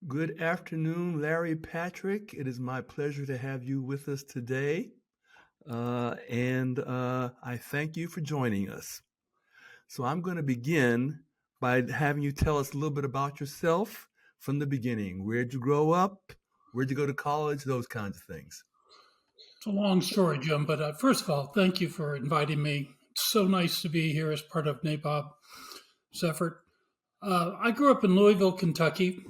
Good afternoon, Larry Patrick. It is my pleasure to have you with us today. And I thank you for joining us. So I'm going to begin by having you tell us a little bit about yourself from the beginning. Where'd you grow up? Where'd you go to college? Those kinds of things. It's a long story, Jim, but first of all, thank you for inviting me. It's so nice to be here as part of NABOB's effort. I grew up in Louisville, Kentucky.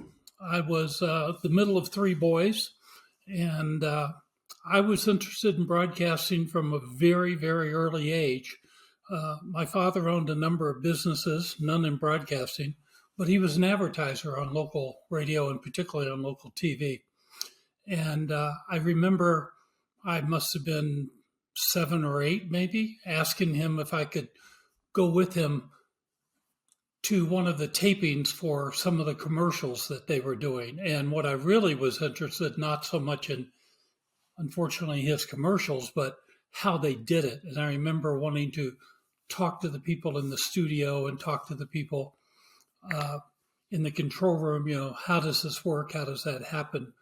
I was the middle of three boys, and I was interested in broadcasting from a very, very early age. My father owned a number of businesses, none in broadcasting, but he was an advertiser on local radio and particularly on local TV. And I remember I must have been 7 or 8, maybe, asking him if I could go with him to one of the tapings for some of the commercials that they were doing. And what I really was interested, not so much in, unfortunately, his commercials, but how they did it. And I remember wanting to talk to the people in the studio and talk to the people in the control room. How does this work? How does that happen?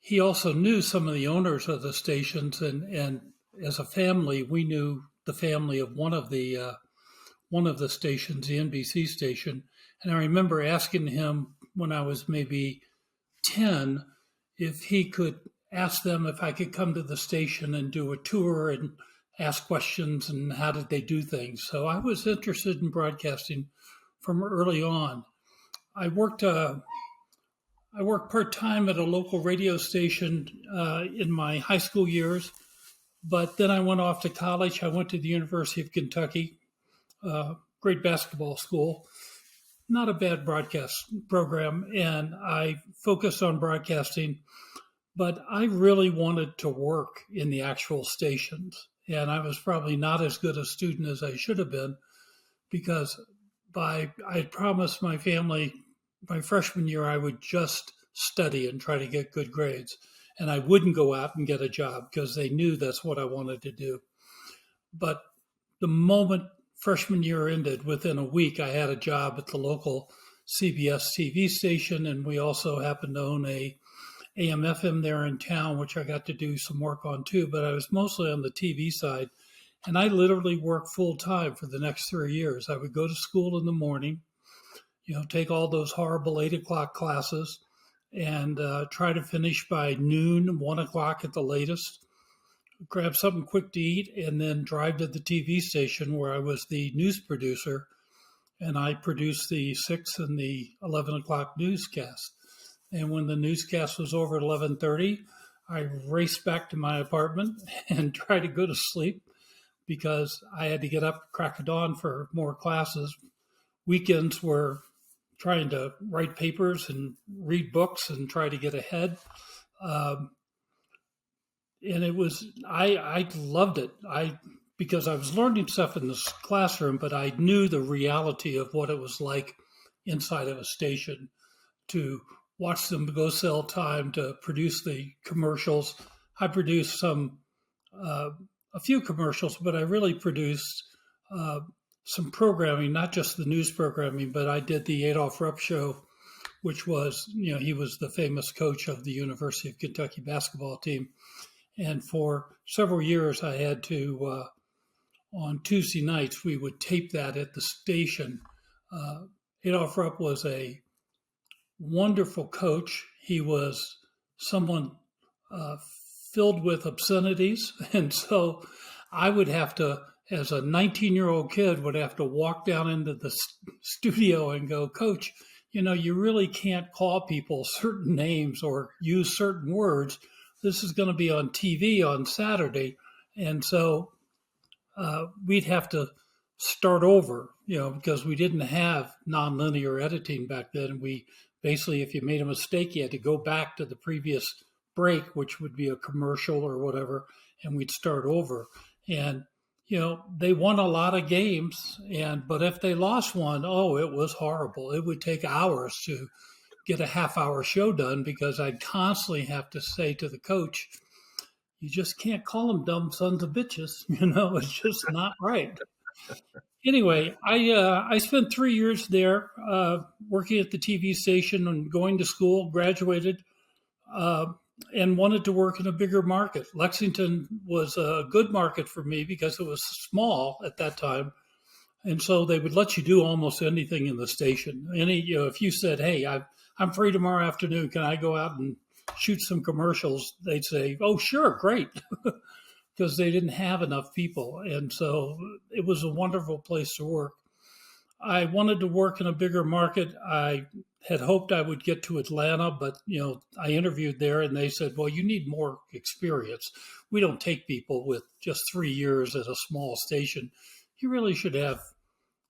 He also knew some of the owners of the stations, and as a family, we knew the family of one of the stations, the NBC station. And I remember asking him when I was maybe 10 if he could ask them if I could come to the station and do a tour and ask questions and how did they do things. So I was interested in broadcasting from early on. I worked part-time at a local radio station in my high school years, but then I went off to college. I went to the University of Kentucky, great basketball school, not a bad broadcast program, and I focused on broadcasting, but I really wanted to work in the actual stations, and I was probably not as good a student as I should have been because I had promised my family my freshman year, I would just study and try to get good grades. And I wouldn't go out and get a job because they knew that's what I wanted to do. But the moment freshman year ended, within a week, I had a job at the local CBS TV station. And we also happened to own a AM/FM there in town, which I got to do some work on too. But I was mostly on the TV side. And I literally worked full time for the next 3 years. I would go to school in the morning, take all those horrible 8 o'clock classes and try to finish by noon, 1 o'clock at the latest, grab something quick to eat, and then drive to the TV station where I was the news producer. And I produced the 6 and the 11 o'clock newscast. And when the newscast was over at 11:30, I raced back to my apartment and tried to go to sleep because I had to get up crack of dawn for more classes. Weekends were trying to write papers and read books and try to get ahead. And it was, I loved it. Because I was learning stuff in the classroom, but I knew the reality of what it was like inside of a station to watch them go sell time, to produce the commercials. I produced a few commercials, but I really produced some programming, not just the news programming, but I did the Adolph Rupp show, which was, he was the famous coach of the University of Kentucky basketball team. And for several years, I had to, on Tuesday nights, we would tape that at the station. Adolph Rupp was a wonderful coach. He was someone filled with obscenities. And so I would have to, as a 19-year-old kid, would have to walk down into the studio and go, Coach, you really can't call people certain names or use certain words. This is going to be on TV on Saturday. And so we'd have to start over, because we didn't have nonlinear editing back then. We basically, if you made a mistake, you had to go back to the previous break, which would be a commercial or whatever, and we'd start over. And they won a lot of games, but if they lost one, it was horrible. It would take hours to get a half-hour show done because I'd constantly have to say to the coach, you just can't call them dumb sons of bitches. It's just not right. Anyway, I spent 3 years there working at the TV station and going to school. Graduated uh, and wanted to work in a bigger market. Lexington was a good market for me because it was small at that time, and so they would let you do almost anything in the station. If you said, "Hey, I'm free tomorrow afternoon. Can I go out and shoot some commercials?" They'd say, "Oh, sure, great," because they didn't have enough people, and so it was a wonderful place to work. I wanted to work in a bigger market. I had hoped I would get to Atlanta, but I interviewed there and they said, "Well, you need more experience. We don't take people with just 3 years at a small station. You really should have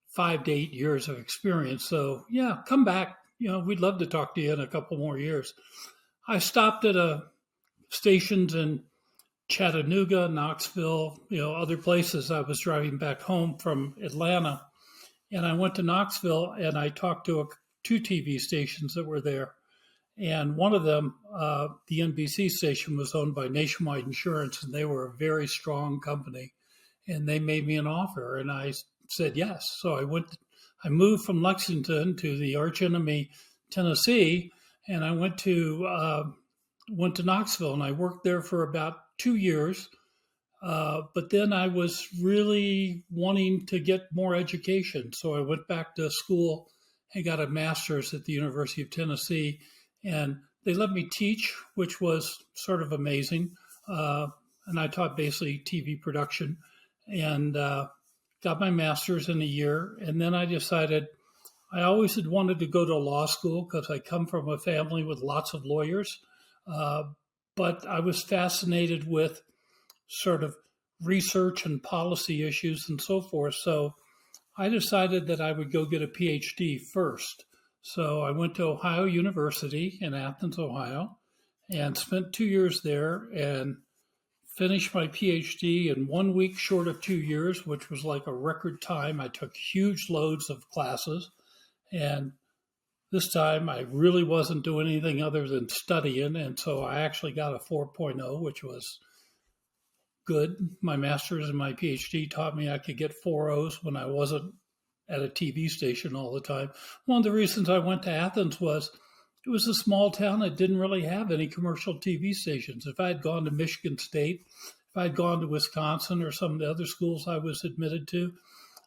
5 to 8 years of experience. So, yeah, come back. We'd love to talk to you in a couple more years." I stopped at stations in Chattanooga, Knoxville, other places. I was driving back home from Atlanta, and I went to Knoxville and I talked to two TV stations that were there. And one of them, the NBC station, was owned by Nationwide Insurance, and they were a very strong company. And they made me an offer, and I said yes. So I moved from Lexington to the archenemy Tennessee, and I went to Knoxville, and I worked there for about 2 years. But then I was really wanting to get more education. So I went back to school and got a master's at the University of Tennessee. And they let me teach, which was sort of amazing. And I taught basically TV production and got my master's in a year. And then I decided I always had wanted to go to law school because I come from a family with lots of lawyers. Uh, but I was fascinated with sort of research and policy issues and so forth. So I decided that I would go get a PhD first. So I went to Ohio University in Athens, Ohio, and spent 2 years there and finished my PhD in 1 week short of 2 years, which was like a record time. I took huge loads of classes. And this time I really wasn't doing anything other than studying. And so I actually got a 4.0, which was good. My master's and my PhD taught me I could get 4.0s when I wasn't at a TV station all the time. One of the reasons I went to Athens was it was a small town that didn't really have any commercial TV stations. If I had gone to Michigan State, if I had gone to Wisconsin or some of the other schools I was admitted to,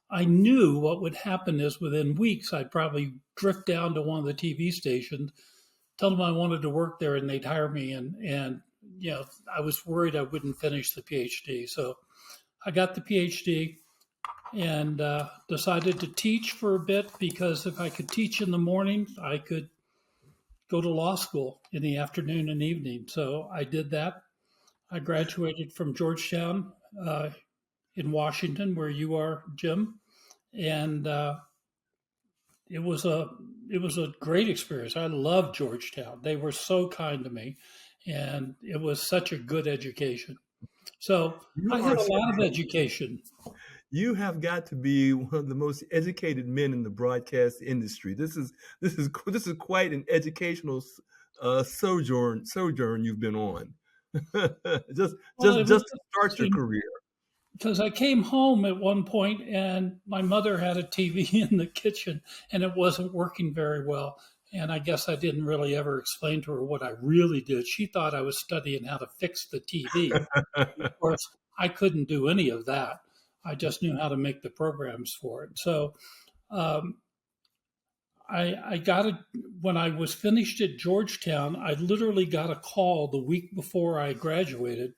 I knew what would happen is within weeks, I'd probably drift down to one of the TV stations, tell them I wanted to work there, and they'd hire me. And I was worried I wouldn't finish the PhD. So I got the PhD and decided to teach for a bit because if I could teach in the morning, I could go to law school in the afternoon and evening. So I did that. I graduated from Georgetown in Washington, where you are, Jim, and it was a great experience. I loved Georgetown. They were so kind to me, and it was such a good education. So You I are had a lot of education. you have got to be one of the most educated men in the broadcast industry. This is quite an educational sojourn you've been on. just Well, it was just to start your interesting career. because I came home at one point and my mother had a TV in the kitchen and it wasn't working very well. And I guess I didn't really ever explain to her what I really did. She thought I was studying how to fix the TV. Of course, I couldn't do any of that. I just knew how to make the programs for it. So um, I got it when I was finished at Georgetown. I literally got a call the week before I graduated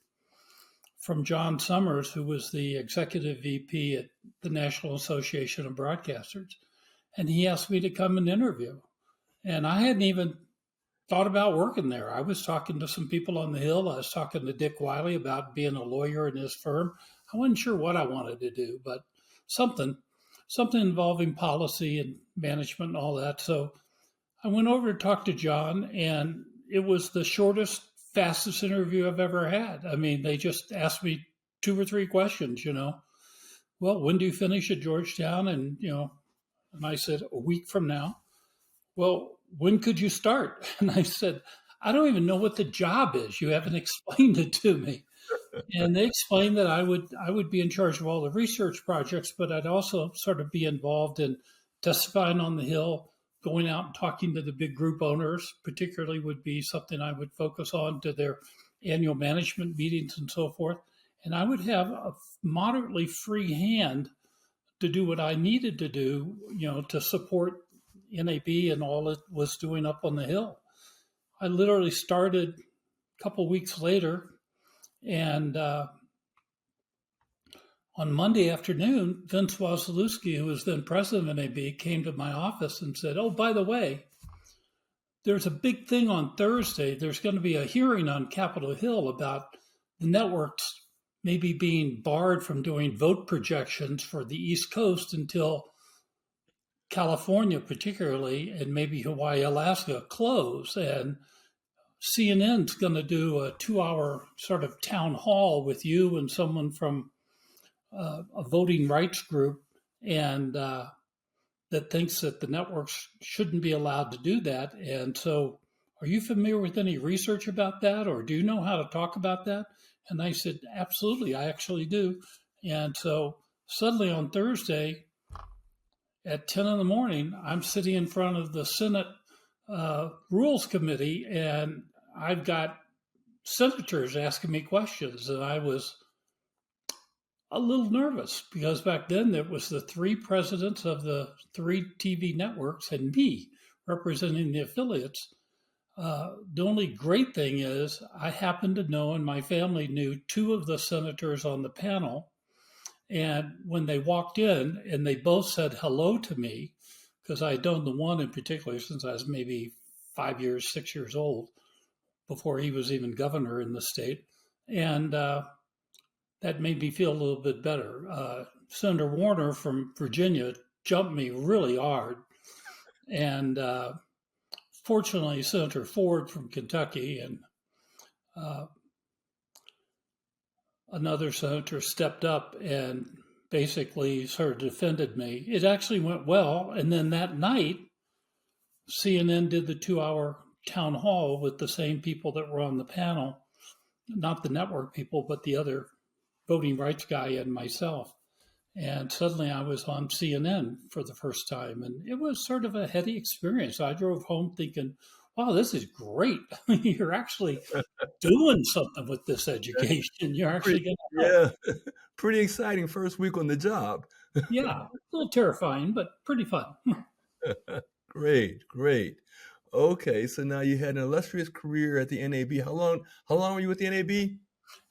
from John Summers, who was the executive VP at the National Association of Broadcasters. And he asked me to come and interview. And I hadn't even thought about working there. I was talking to some people on the Hill. I was talking to Dick Wiley about being a lawyer in his firm. I wasn't sure what I wanted to do, but something, something involving policy and management and all that. So I went over to talk to John, and it was the shortest, fastest interview I've ever had. I mean, they just asked me two or three questions. Well, when do you finish at Georgetown? And I said, a week from now. Well, when could you start? And I said, I don't even know what the job is. You haven't explained it to me. And they explained that I would be in charge of all the research projects, but I'd also sort of be involved in testifying on the Hill, going out and talking to the big group owners, particularly would be something I would focus on to their annual management meetings and so forth. And I would have a moderately free hand to do what I needed to do, to support NAB and all it was doing up on the Hill. I literally started a couple weeks later, and on Monday afternoon, Vince Wasilewski, who was then president of NAB, came to my office and said, "Oh, by the way, there's a big thing on Thursday. There's going to be a hearing on Capitol Hill about the networks maybe being barred from doing vote projections for the East Coast until California, particularly, and maybe Hawaii, Alaska close. And CNN's going to do a 2-hour sort of town hall with you and someone from a voting rights group, and that thinks that the networks shouldn't be allowed to do that. And so, are you familiar with any research about that, or do you know how to talk about that?" And I said, "Absolutely, I actually do." And so suddenly on Thursday at 10 in the morning, I'm sitting in front of the Senate Rules Committee, and I've got senators asking me questions, and I was a little nervous because back then there was the 3 presidents of the 3 TV networks and me representing the affiliates. The only great thing is I happened to know, and my family knew, 2 of the senators on the panel. And when they walked in and they both said hello to me, because I had known the one in particular since I was maybe 5 years, 6 years old, before he was even governor in the state. And that made me feel a little bit better. Senator Warner from Virginia jumped me really hard. And fortunately, Senator Ford from Kentucky and another senator stepped up and basically sort of defended me. It actually went well. And then that night, CNN did the 2-hour town hall with the same people that were on the panel, not the network people, but the other voting rights guy and myself. And suddenly I was on CNN for the first time. And it was sort of a heady experience. I drove home thinking, wow, this is great. You're actually doing something with this education. You're actually going to help. Yeah, pretty exciting first week on the job. Yeah, a little terrifying, but pretty fun. Great, great. Okay, so now you had an illustrious career at the NAB. How long were you with the NAB?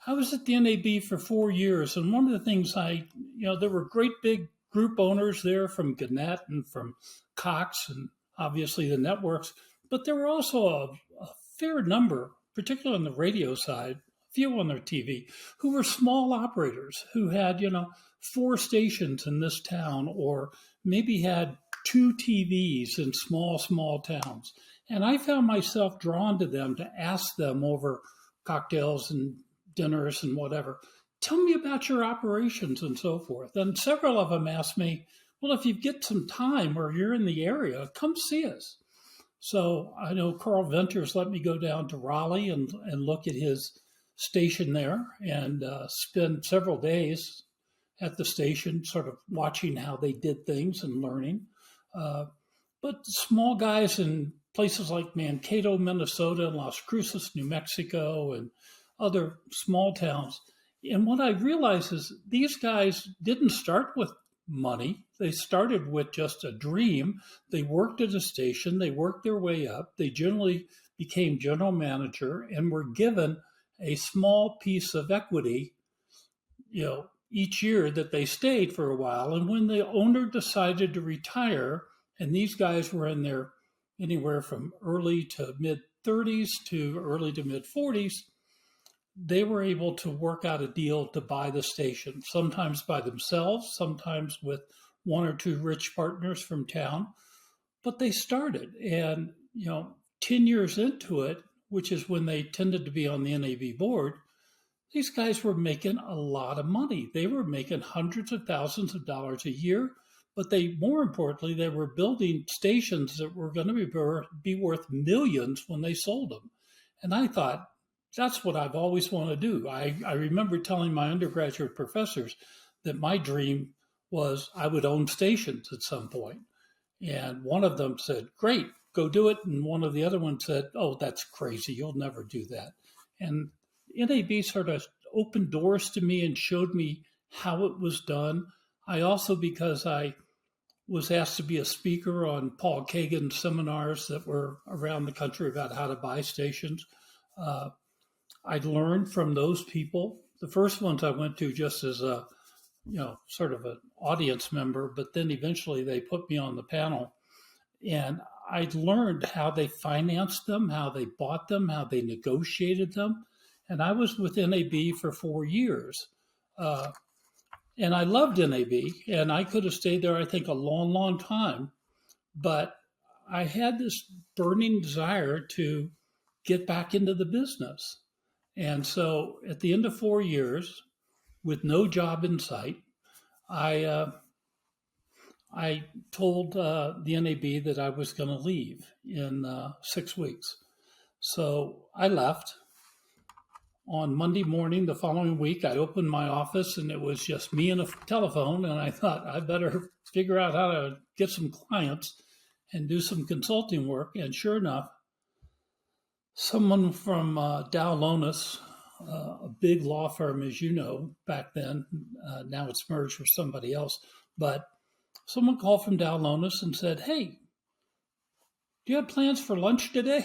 I was at the NAB for 4 years, and one of the things there were great big group owners there from Gannett and from Cox and obviously the networks, but there were also a fair number, particularly on the radio side, a few on their TV, who were small operators who had, 4 stations in this town, or maybe had 2 TVs in small towns. And I found myself drawn to them to ask them over cocktails and dinners and whatever, tell me about your operations and so forth. And several of them asked me, well, if you get some time or you're in the area, come see us. So I know Carl Venters let me go down to Raleigh and look at his station there and spend several days at the station, sort of watching how they did things and learning. But small guys in places like Mankato, Minnesota, and Las Cruces, New Mexico, and other small towns. And what I realized is these guys didn't start with money. They started with just a dream. They worked at a station. They worked their way up. They generally became general manager and were given a small piece of equity, each year that they stayed for a while. And when the owner decided to retire, and these guys were in their anywhere from early to mid 30s to early to mid 40s, they were able to work out a deal to buy the station, sometimes by themselves, sometimes with 1 or 2 rich partners from town. But they started, and 10 years into it, which is when they tended to be on the NAB board, these guys were making a lot of money. They were making hundreds of thousands of dollars a year, but more importantly, they were building stations that were going to be worth millions when they sold them. And I thought, that's what I've always wanted to do. I remember telling my undergraduate professors that my dream was I would own stations at some point. And one of them said, great, go do it. And one of the other ones said, oh, that's crazy. You'll never do that. And NAB sort of opened doors to me and showed me how it was done. I also, because I was asked to be a speaker on Paul Kagan's seminars that were around the country about how to buy stations, I learned from those people. The first ones I went to just as a, sort of an audience member, but then eventually they put me on the panel, and I learned how they financed them, how they bought them, how they negotiated them. And I was with NAB for 4 years. And I loved NAB, and I could have stayed there, I think, a long, long time. But I had this burning desire to get back into the business. And so at the end of 4 years, with no job in sight, I told the NAB that I was going to leave in 6 weeks. So I left. On Monday morning the following week, I opened my office and it was just me and a telephone. And I thought I better figure out how to get some clients and do some consulting work. And sure enough, someone from Dow Lonas, a big law firm, as you know, back then, now it's merged with somebody else, but someone called from Dow Lonas and said, hey, do you have plans for lunch today?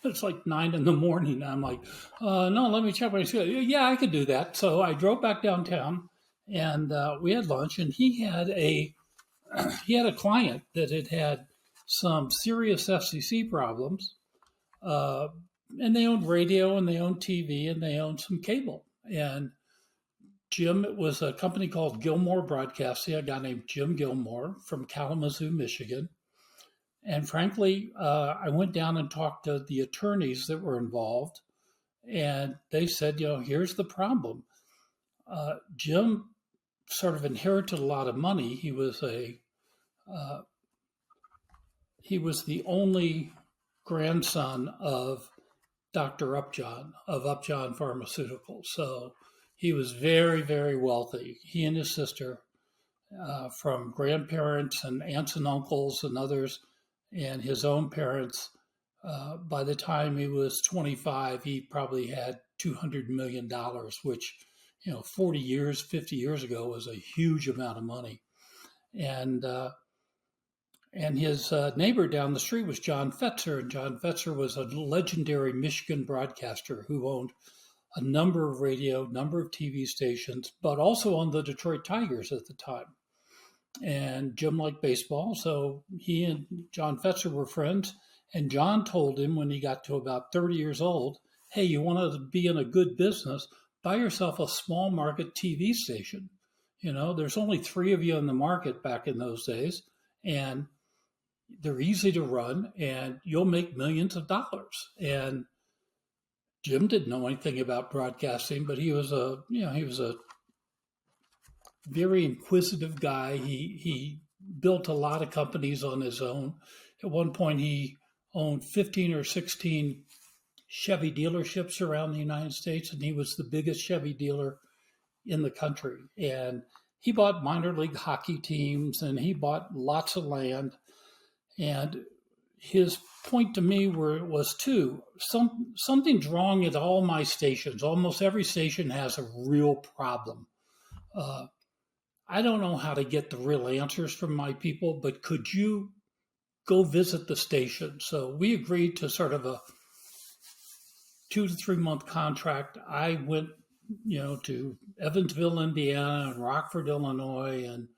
It's like 9 a.m. I'm like, no, let me check my schedule. Yeah, I could do that. So I drove back downtown and we had lunch, and he had a client that had some serious FCC problems. And they owned radio and they owned TV and they owned some cable. And Jim, it was a company called Gilmore Broadcasting, a guy named Jim Gilmore from Kalamazoo, Michigan. And frankly, I went down and talked to the attorneys that were involved, and they said, here's the problem. Jim sort of inherited a lot of money. He was the only grandson of Dr. Upjohn of Upjohn Pharmaceuticals. So he was very, very wealthy. He and his sister, from grandparents and aunts and uncles and others, and his own parents, by the time he was 25, he probably had $200 million, which, 40 years, 50 years ago was a huge amount of money. And his neighbor down the street was John Fetzer, and John Fetzer was a legendary Michigan broadcaster who owned a number of radio, number of TV stations, but also on the Detroit Tigers at the time. And Jim liked baseball, so he and John Fetzer were friends. And John told him when he got to about 30 years old, hey, you want to be in a good business, buy yourself a small market TV station. There's only 3 of you in the market back in those days, and they're easy to run, and you'll make millions of dollars. And Jim didn't know anything about broadcasting, but he was a very inquisitive guy. He built a lot of companies on his own. At one point, he owned 15 or 16 Chevy dealerships around the United States, and he was the biggest Chevy dealer in the country. And he bought minor league hockey teams, and he bought lots of land. And his point to me was something's wrong at all my stations. Almost every station has a real problem. I don't know how to get the real answers from my people, but could you go visit the station? So we agreed to sort of a 2 to 3 month contract. I went, to Evansville, Indiana, and Rockford, Illinois, and,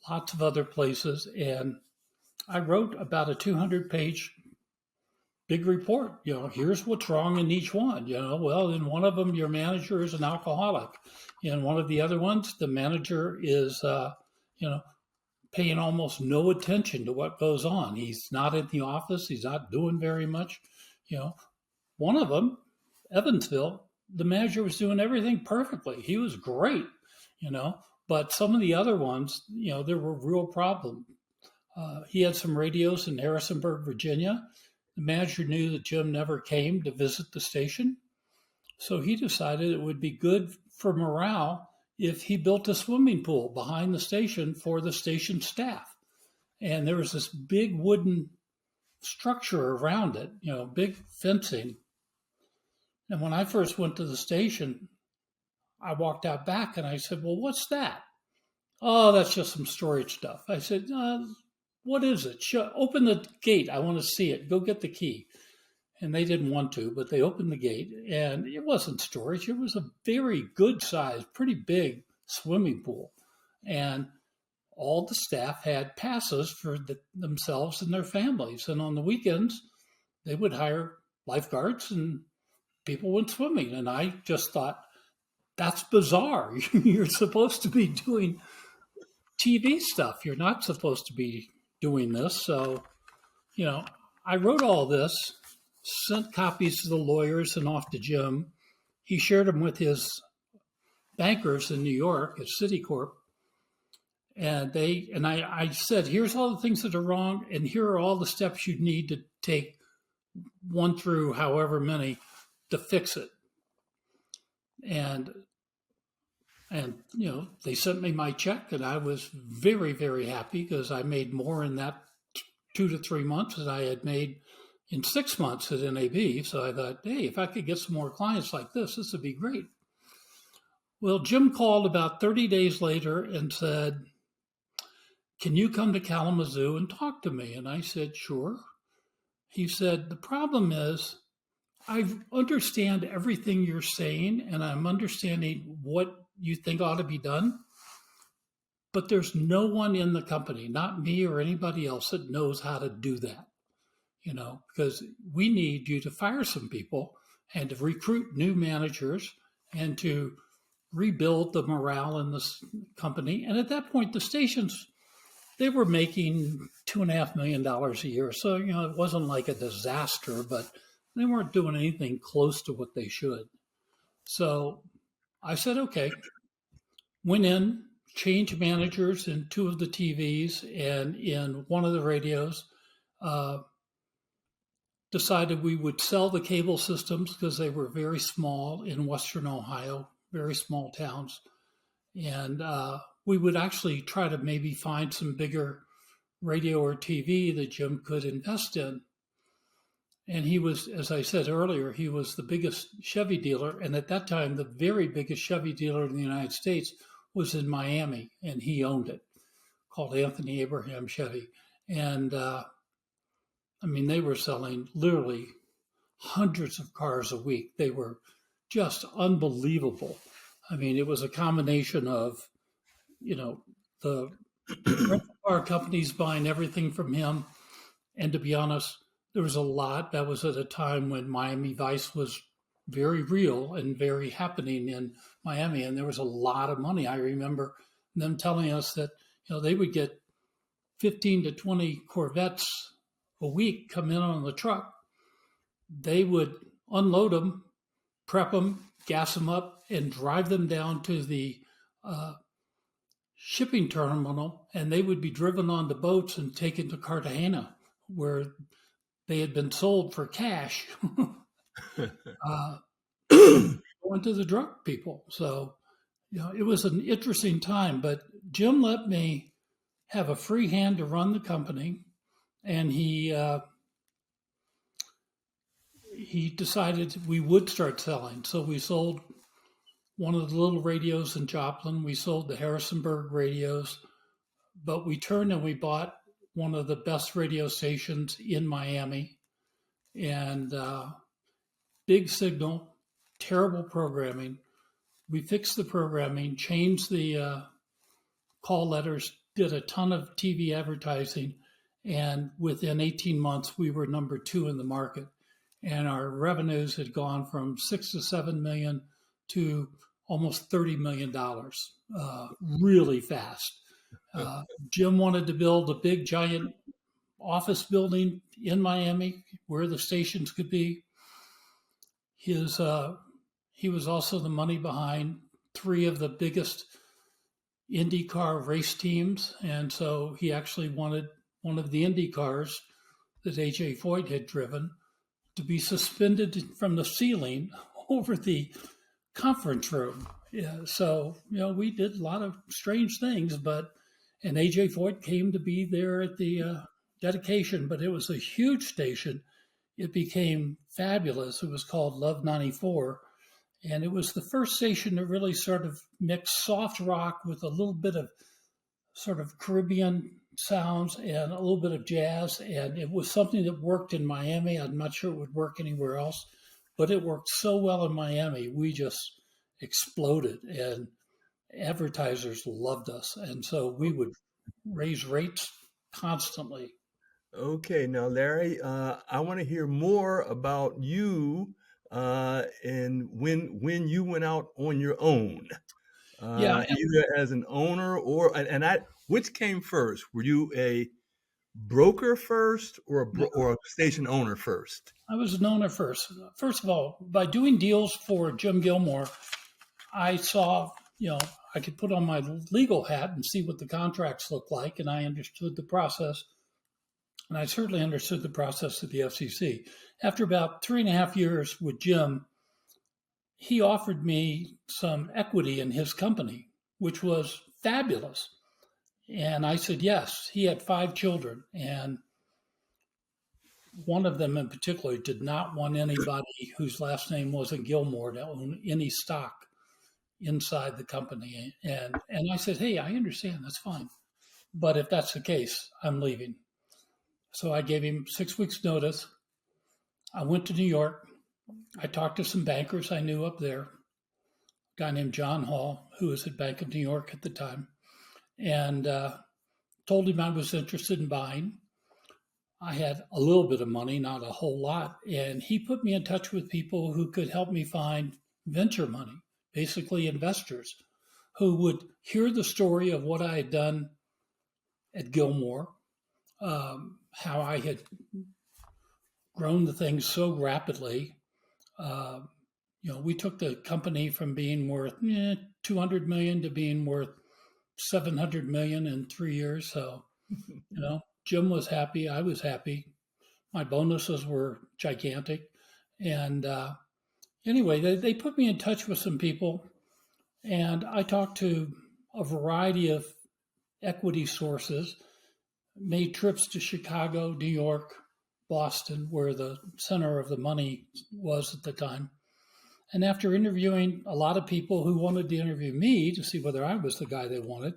lots of other places. And I wrote about a 200-page big report. Here's what's wrong in each one. Well, in one of them, your manager is an alcoholic. In one of the other ones, the manager is, paying almost no attention to what goes on. He's not in the office. He's not doing very much. One of them, Evansville, the manager was doing everything perfectly. He was great, but some of the other ones, there were real problems. He had some radios in Harrisonburg, Virginia. The manager knew that Jim never came to visit the station. So he decided it would be good for morale if he built a swimming pool behind the station for the station staff. And there was this big wooden structure around it, big fencing. And when I first went to the station, I walked out back and I said, "Well, what's that?" "Oh, that's just some storage stuff." I said, "What is it? Open the gate. I want to see it. Go get the key." And they didn't want to, but they opened the gate, and it wasn't storage. It was a very good sized, pretty big swimming pool. And all the staff had passes for themselves and their families. And on the weekends, they would hire lifeguards and people went swimming. And I just thought, that's bizarre. You're supposed to be doing TV stuff. You're not supposed to be doing this. So, I wrote all this, sent copies to the lawyers and off to Jim. He shared them with his bankers in New York at Citicorp. And I said, "Here's all the things that are wrong, and here are all the steps you need to take, one through however many, to fix it." And they sent me my check, and I was very, very happy because I made more in that 2 to 3 months than I had made in 6 months at NAB. So I thought, hey, if I could get some more clients like this would be great. Well, Jim called about 30 days later and said, "Can you come to Kalamazoo and talk to me?" And I said, "Sure." He said, "The problem is I understand everything you're saying, and I'm understanding what you think ought to be done, but there's no one in the company, not me or anybody else, that knows how to do that, because we need you to fire some people and to recruit new managers and to rebuild the morale in this company." And at that point, the stations, they were making $2.5 million a year. So, it wasn't like a disaster, but they weren't doing anything close to what they should. So I said, okay, went in, changed managers in 2 of the TVs and in 1 of the radios, decided we would sell the cable systems because they were very small in Western Ohio, very small towns. And we would actually try to maybe find some bigger radio or TV that Jim could invest in. And he was, as I said earlier, he was the biggest Chevy dealer. And at that time, the very biggest Chevy dealer in the United States was in Miami, and he owned it, called Anthony Abraham Chevy. And they were selling literally hundreds of cars a week. They were just unbelievable. It was a combination of, the rental car companies buying everything from him. And to be honest, there was a lot. That was at a time when Miami Vice was very real and very happening in Miami. And there was a lot of money. I remember them telling us that, they would get 15 to 20 Corvettes a week come in on the truck. They would unload them, prep them, gas them up, and drive them down to the shipping terminal, and they would be driven onto boats and taken to Cartagena, where they had been sold for cash going to the drug people. So, it was an interesting time, but Jim let me have a free hand to run the company, and he decided we would start selling. So we sold one of the little radios in Joplin. We sold the Harrisonburg radios, but we turned and we bought one of the best radio stations in Miami, and big signal, terrible programming. We fixed the programming, changed the call letters, did a ton of TV advertising, and within 18 months, we were number 2 in the market. And our revenues had gone from 6 to 7 million to almost $30 million, really fast. Jim wanted to build a big, giant office building in Miami where the stations could be. He was also the money behind 3 of the biggest IndyCar race teams. And so he actually wanted one of the Indy cars that A.J. Foyt had driven to be suspended from the ceiling over the conference room. Yeah, so, we did a lot of strange things, and AJ Foyt came to be there at the dedication, but it was a huge station. It became fabulous. It was called Love 94. And it was the first station that really sort of mixed soft rock with a little bit of sort of Caribbean sounds and a little bit of jazz. And it was something that worked in Miami. I'm not sure it would work anywhere else, but it worked so well in Miami. We just exploded and advertisers loved us. And so we would raise rates constantly. Okay, now Larry, I want to hear more about you and when you went out on your own, Yeah, either as an owner or which came first? Were you a broker first or a station owner first? I was an owner first. First of all, by doing deals for Jim Gilmore, I saw, I could put on my legal hat and see what the contracts looked like, and I understood the process. And I certainly understood the process of the FCC. After about 3.5 years with Jim, he offered me some equity in his company, which was fabulous. And I said yes. He had 5 children, and one of them in particular did not want anybody whose last name wasn't Gilmore to own any stock inside the company. And I said, hey, I understand, that's fine. But if that's the case, I'm leaving. So I gave him 6 weeks notice. I went to New York. I talked to some bankers I knew up there, a guy named John Hall, who was at Bank of New York at the time, and told him I was interested in buying. I had a little bit of money, not a whole lot, and he put me in touch with people who could help me find venture money, basically investors, who would hear the story of what I had done at Gilmore, how I had grown the thing so rapidly. We took the company from being worth $200 million to being worth $700 million in 3 years. So, Jim was happy. I was happy. My bonuses were gigantic. And anyway, they put me in touch with some people, and I talked to a variety of equity sources, made trips to Chicago, New York, Boston, where the center of the money was at the time. And after interviewing a lot of people who wanted to interview me to see whether I was the guy they wanted,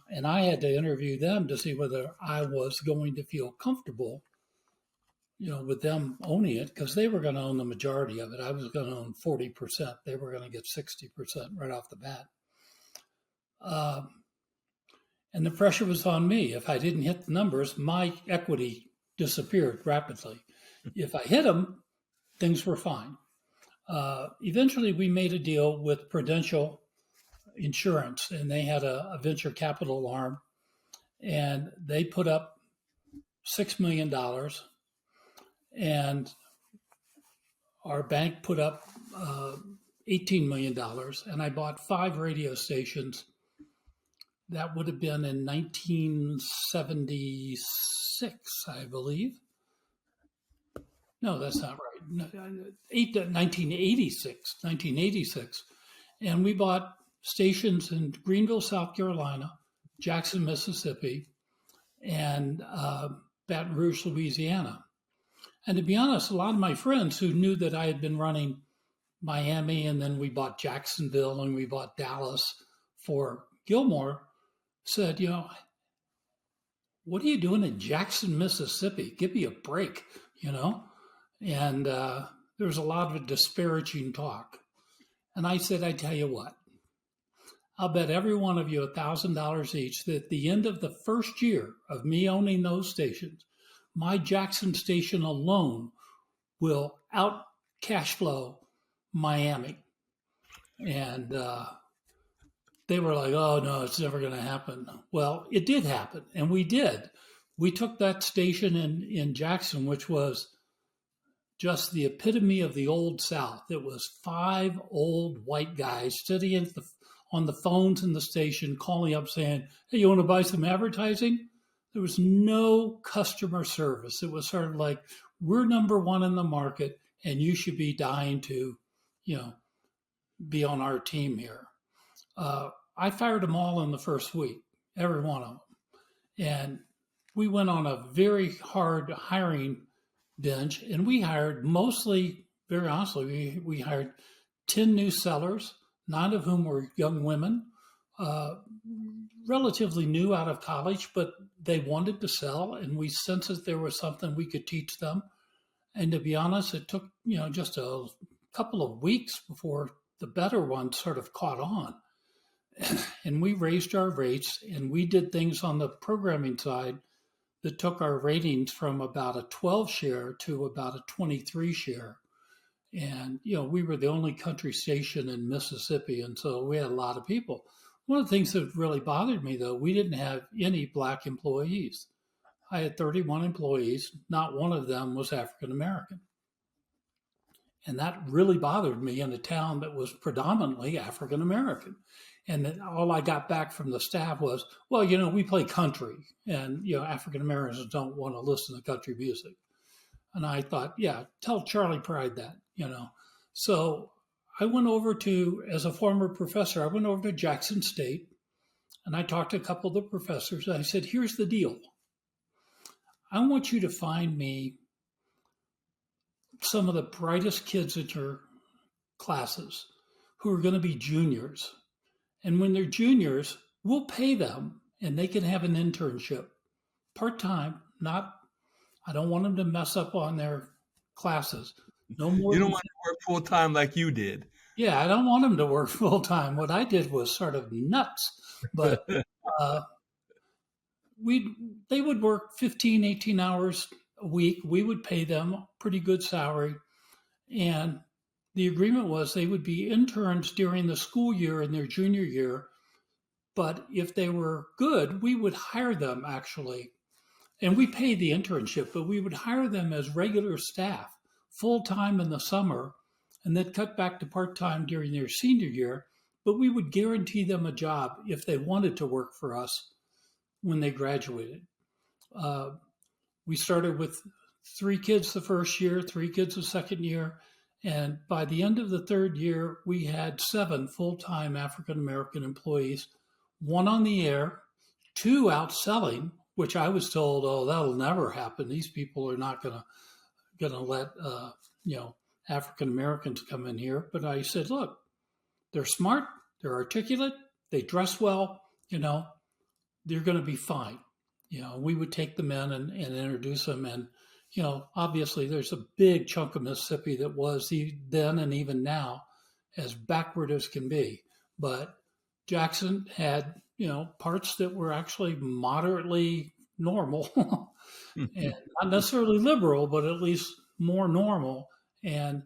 and I had to interview them to see whether I was going to feel comfortable, with them owning it, because they were going to own the majority of it. I was going to own 40%. They were going to get 60% right off the bat. And the pressure was on me. If I didn't hit the numbers, my equity disappeared rapidly. If I hit them, things were fine. Eventually, we made a deal with Prudential Insurance, and they had a venture capital arm, and they put up $6 million, and our bank put up $18 million, and I bought 5 radio stations. That would have been in 1976, I believe. No, that's not right. 1986. And we bought stations in Greenville, South Carolina, Jackson, Mississippi, and Baton Rouge, Louisiana. And to be honest, a lot of my friends who knew that I had been running Miami, and then we bought Jacksonville and we bought Dallas for Gilmore, said, what are you doing in Jackson, Mississippi? Give me a break, And there was a lot of disparaging talk. And I said, I tell you what, I'll bet every one of you $1,000 each that at the end of the first year of me owning those stations, my Jackson station alone will out cash flow Miami. And they were like, oh, no, it's never going to happen. Well, it did happen, and we did. We took that station in Jackson, which was just the epitome of the old South. It was 5 old white guys sitting on the phones in the station calling up saying, hey, you want to buy some advertising? There was no customer service. It was sort of like, we're number one in the market, and you should be dying to you know, be on our team here. I fired them all in the first week, every one of them. And we went on a very hard hiring binge, and we hired mostly, very honestly, we hired 10 new sellers, 9 of whom were young women, relatively new out of college, but they wanted to sell, and we sensed that there was something we could teach them. And to be honest, it took, just a couple of weeks before the better ones sort of caught on. And we raised our rates, and we did things on the programming side that took our ratings from about a 12 share to about a 23 share. And, we were the only country station in Mississippi, and so we had a lot of people. One of the things that really bothered me, though, we didn't have any Black employees. I had 31 employees. Not one of them was African American. And that really bothered me in a town that was predominantly African American. And then all I got back from the staff was, well, we play country, and African Americans don't want to listen to country music. And I thought, yeah, tell Charlie Pride that, So I went over as a former professor, I went over to Jackson State, and I talked to a couple of the professors. And I said, here's the deal. I want you to find me some of the brightest kids at your classes who are going to be juniors. And when they're juniors, we'll pay them and they can have an internship part-time. I don't want them to mess up on their classes. No more. You don't want to work full-time like you did. Yeah, I don't want them to work full-time. What I did was sort of nuts, but they would work 15, 18 hours a week. We would pay them pretty good salary. And the agreement was they would be interns during the school year in their junior year. But if they were good, we would hire them actually. And we paid the internship, but we would hire them as regular staff, full-time in the summer, and then cut back to part-time during their senior year. But we would guarantee them a job if they wanted to work for us when they graduated. We started with 3 kids the first year, 3 kids the second year. And by the end of the third year, we had 7 full-time African-American employees, 1 on the air, 2 out selling, which I was told, oh, that'll never happen. These people are not gonna let African-Americans come in here. But I said, look, they're smart, they're articulate, they dress well, they're going to be fine. We would take them in and introduce them. And, obviously there's a big chunk of Mississippi that was then and even now as backward as can be. But Jackson had, parts that were actually moderately normal and not necessarily liberal, but at least more normal. And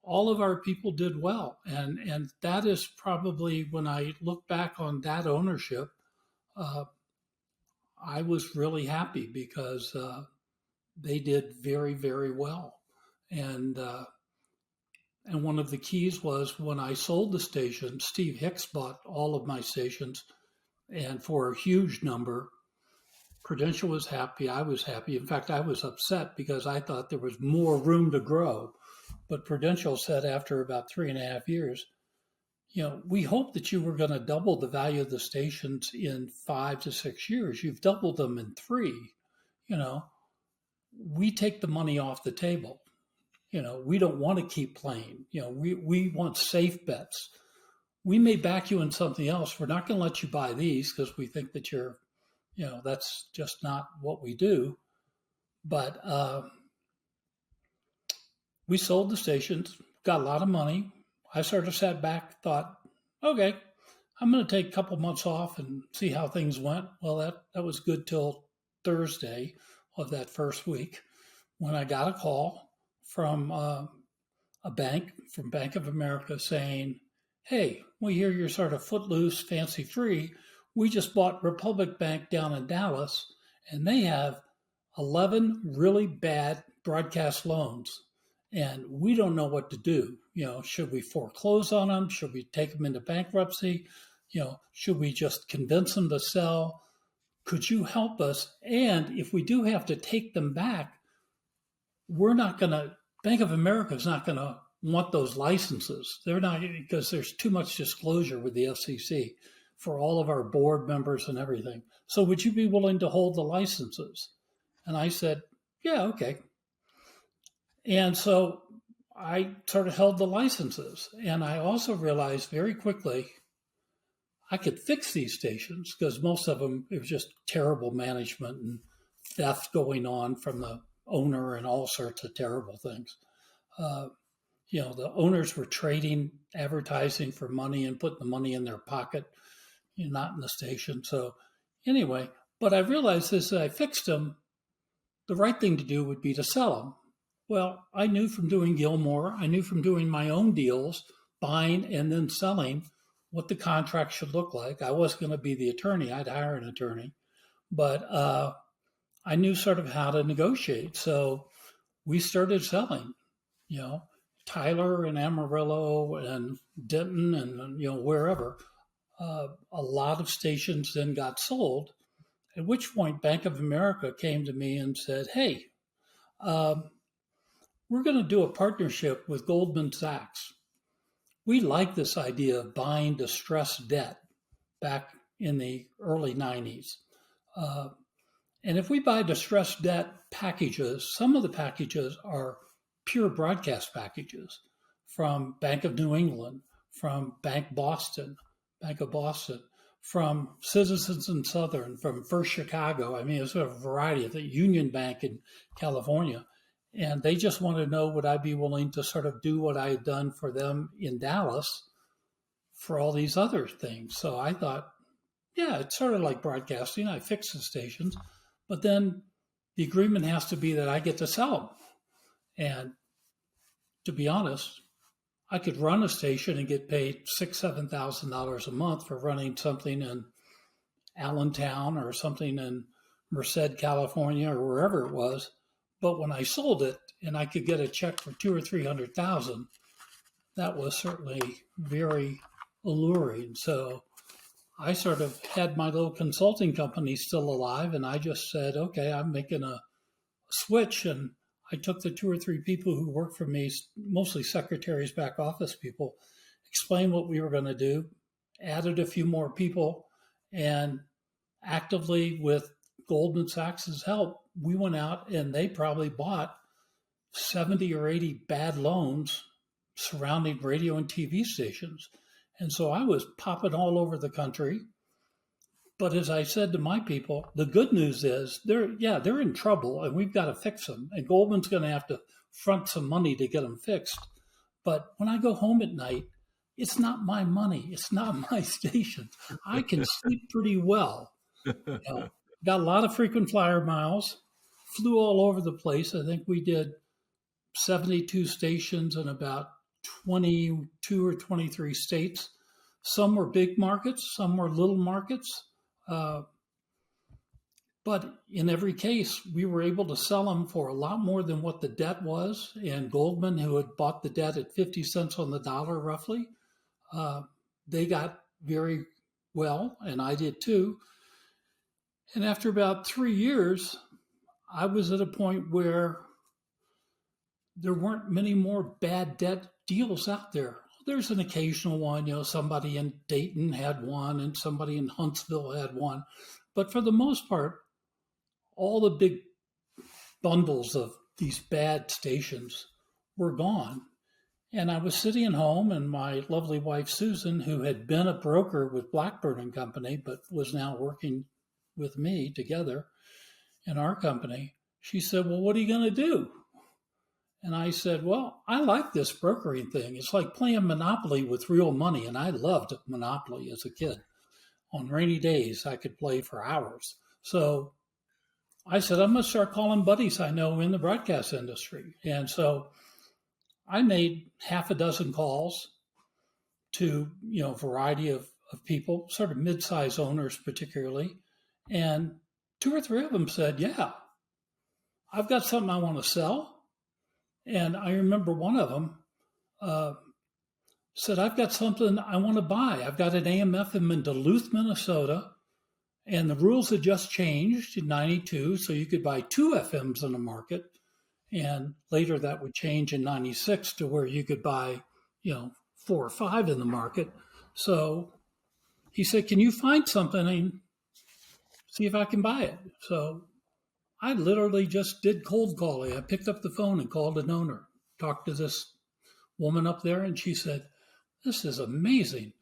all of our people did well. And that is probably, when I look back on that ownership, I was really happy because they did very, very well. And one of the keys was when I sold the station, Steve Hicks bought all of my stations, and for a huge number. Prudential was happy. I was happy. In fact, I was upset because I thought there was more room to grow. But Prudential said after about 3.5 years, we hope that you were going to double the value of the stations in 5 to 6 years. You've doubled them in 3. We take the money off the table. We don't want to keep playing. We want safe bets. We may back you in something else. We're not going to let you buy these because we think that you're, that's just not what we do. But we sold the stations, got a lot of money. I sort of sat back, thought, okay, I'm going to take a couple months off and see how things went. Well, that was good till Thursday of that first week when I got a call from a bank, from Bank of America, saying, hey, we hear you're sort of footloose, fancy free. We just bought Republic Bank down in Dallas, and they have 11 really bad broadcast loans. And we don't know what to do. Should we foreclose on them? Should we take them into bankruptcy? Should we just convince them to sell? Could you help us? And if we do have to take them back, Bank of America is not going to want those licenses. They're not, because there's too much disclosure with the FCC for all of our board members and everything. So would you be willing to hold the licenses? And I said, yeah, okay. And so I sort of held the licenses. And I also realized very quickly I could fix these stations, because most of them, it was just terrible management and theft going on from the owner and all sorts of terrible things. The owners were trading advertising for money and putting the money in their pocket, not in the station. So anyway, but I realized as I fixed them, the right thing to do would be to sell them. Well, I knew from doing Gilmore, I knew from doing my own deals, buying and then selling, what the contract should look like. I wasn't going to be the attorney. I'd hire an attorney. But I knew sort of how to negotiate. So we started selling, Tyler and Amarillo and Denton and, wherever. A lot of stations then got sold, at which point Bank of America came to me and said, hey, we're going to do a partnership with Goldman Sachs. We like this idea of buying distressed debt back in the early 90s. And if we buy distressed debt packages, some of the packages are pure broadcast packages from Bank of New England, from Bank of Boston, from Citizens and Southern, from First Chicago. I mean, it's a variety of the Union Bank in California. And they just want to know, would I be willing to sort of do what I had done for them in Dallas for all these other things? So I thought, yeah, it's sort of like broadcasting. I fix the stations, but then the agreement has to be that I get to sell them. And to be honest, I could run a station and get paid $6,000, $7,000 a month for running something in Allentown or something in Merced, California, or wherever it was. But when I sold it and I could get a check for $200,000 or $300,000, that was certainly very alluring. So I sort of had my little consulting company still alive, and I just said, okay, I'm making a switch. And I took the 2 or 3 people who worked for me, mostly secretaries, back office people, explained what we were going to do, added a few more people, and actively, with Goldman Sachs' help, we went out and they probably bought 70 or 80 bad loans surrounding radio and TV stations. And so I was popping all over the country. But as I said to my people, the good news is they're in trouble and we've got to fix them. And Goldman's going to have to front some money to get them fixed. But when I go home at night, it's not my money. It's not my station. I can sleep pretty well. Got a lot of frequent flyer miles, flew all over the place. I think we did 72 stations in about 22 or 23 states. Some were big markets, some were little markets. But in every case, we were able to sell them for a lot more than what the debt was. And Goldman, who had bought the debt at 50 cents on the dollar roughly, they got very well, and I did too. And after about 3 years, I was at a point where there weren't many more bad debt deals out there. There's an occasional one, somebody in Dayton had one and somebody in Huntsville had one. But for the most part, all the big bundles of these bad stations were gone. And I was sitting at home, and my lovely wife, Susan, who had been a broker with Blackburn and Company, but was now working with me together in our company, she said, well, what are you going to do? And I said, well, I like this brokering thing. It's like playing Monopoly with real money. And I loved Monopoly as a kid. On rainy days, I could play for hours. So I said, I'm going to start calling buddies I know in the broadcast industry. And so I made half a dozen calls to, a variety of people, sort of mid-size owners particularly. And 2 or 3 of them said, yeah, I've got something I want to sell. And I remember one of them said, I've got something I want to buy. I've got an AM/FM in Duluth, Minnesota, and the rules had just changed in 92, so you could buy 2 FMs in the market. And later that would change in 96 to where you could buy, 4 or 5 in the market. So he said, can you find something and see if I can buy it? So I literally just did cold calling. I picked up the phone and called an owner, talked to this woman up there, and she said, this is amazing.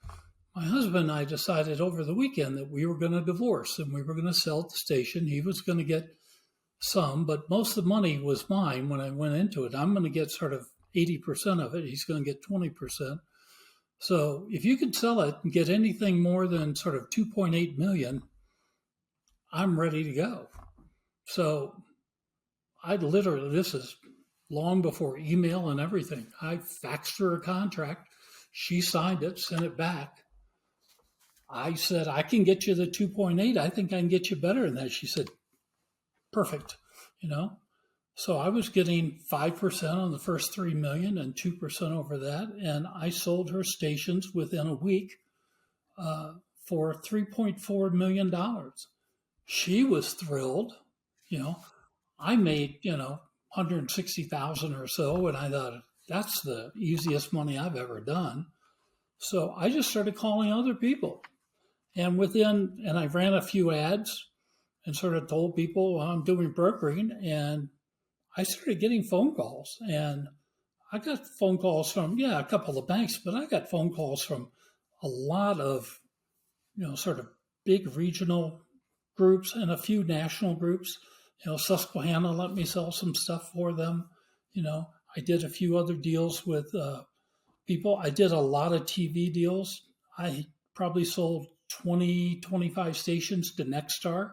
My husband and I decided over the weekend that we were going to divorce and we were going to sell the station. He was going to get some, but most of the money was mine when I went into it. I'm going to get sort of 80% of it. He's going to get 20%. So if you could sell it and get anything more than sort of 2.8 million, I'm ready to go. So I literally, this is long before email and everything. I faxed her a contract. She signed it, sent it back. I said, I can get you the 2.8. I think I can get you better than that. She said, perfect. So I was getting 5% on the first 3 million and 2% over that. And I sold her stations within a week for $3.4 million. She was thrilled. I made, 160,000 or so. And I thought, that's the easiest money I've ever done. So I just started calling other people. And I ran a few ads and sort of told people, well, I'm doing brokering. And I started getting phone calls. And I got phone calls from, a couple of banks, but I got phone calls from a lot of, sort of big regional groups and a few national groups. Susquehanna let me sell some stuff for them. I did a few other deals with people. I did a lot of TV deals. I probably sold 20, 25 stations to Nexstar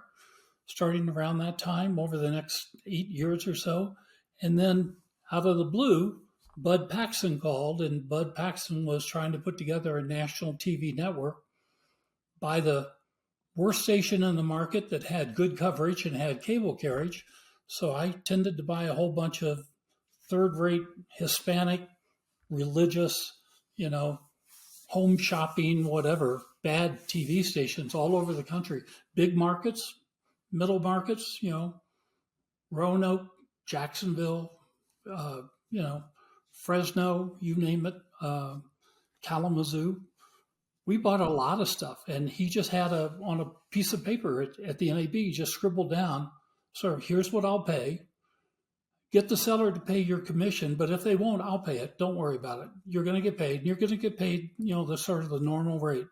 starting around that time over the next 8 years or so. And then out of the blue, Bud Paxton called, and Bud Paxton was trying to put together a national TV network by the worst station in the market that had good coverage and had cable carriage. So I tended to buy a whole bunch of third-rate Hispanic, religious, home shopping, whatever, bad TV stations all over the country. Big markets, middle markets, Roanoke, Jacksonville, Fresno, you name it, Kalamazoo. We bought a lot of stuff, and he just had on a piece of paper at the NAB, just scribbled down, sir, here's what I'll pay. Get the seller to pay your commission, but if they won't, I'll pay it. Don't worry about it. You're going to get paid, and you're going to get paid, the sort of the normal rate.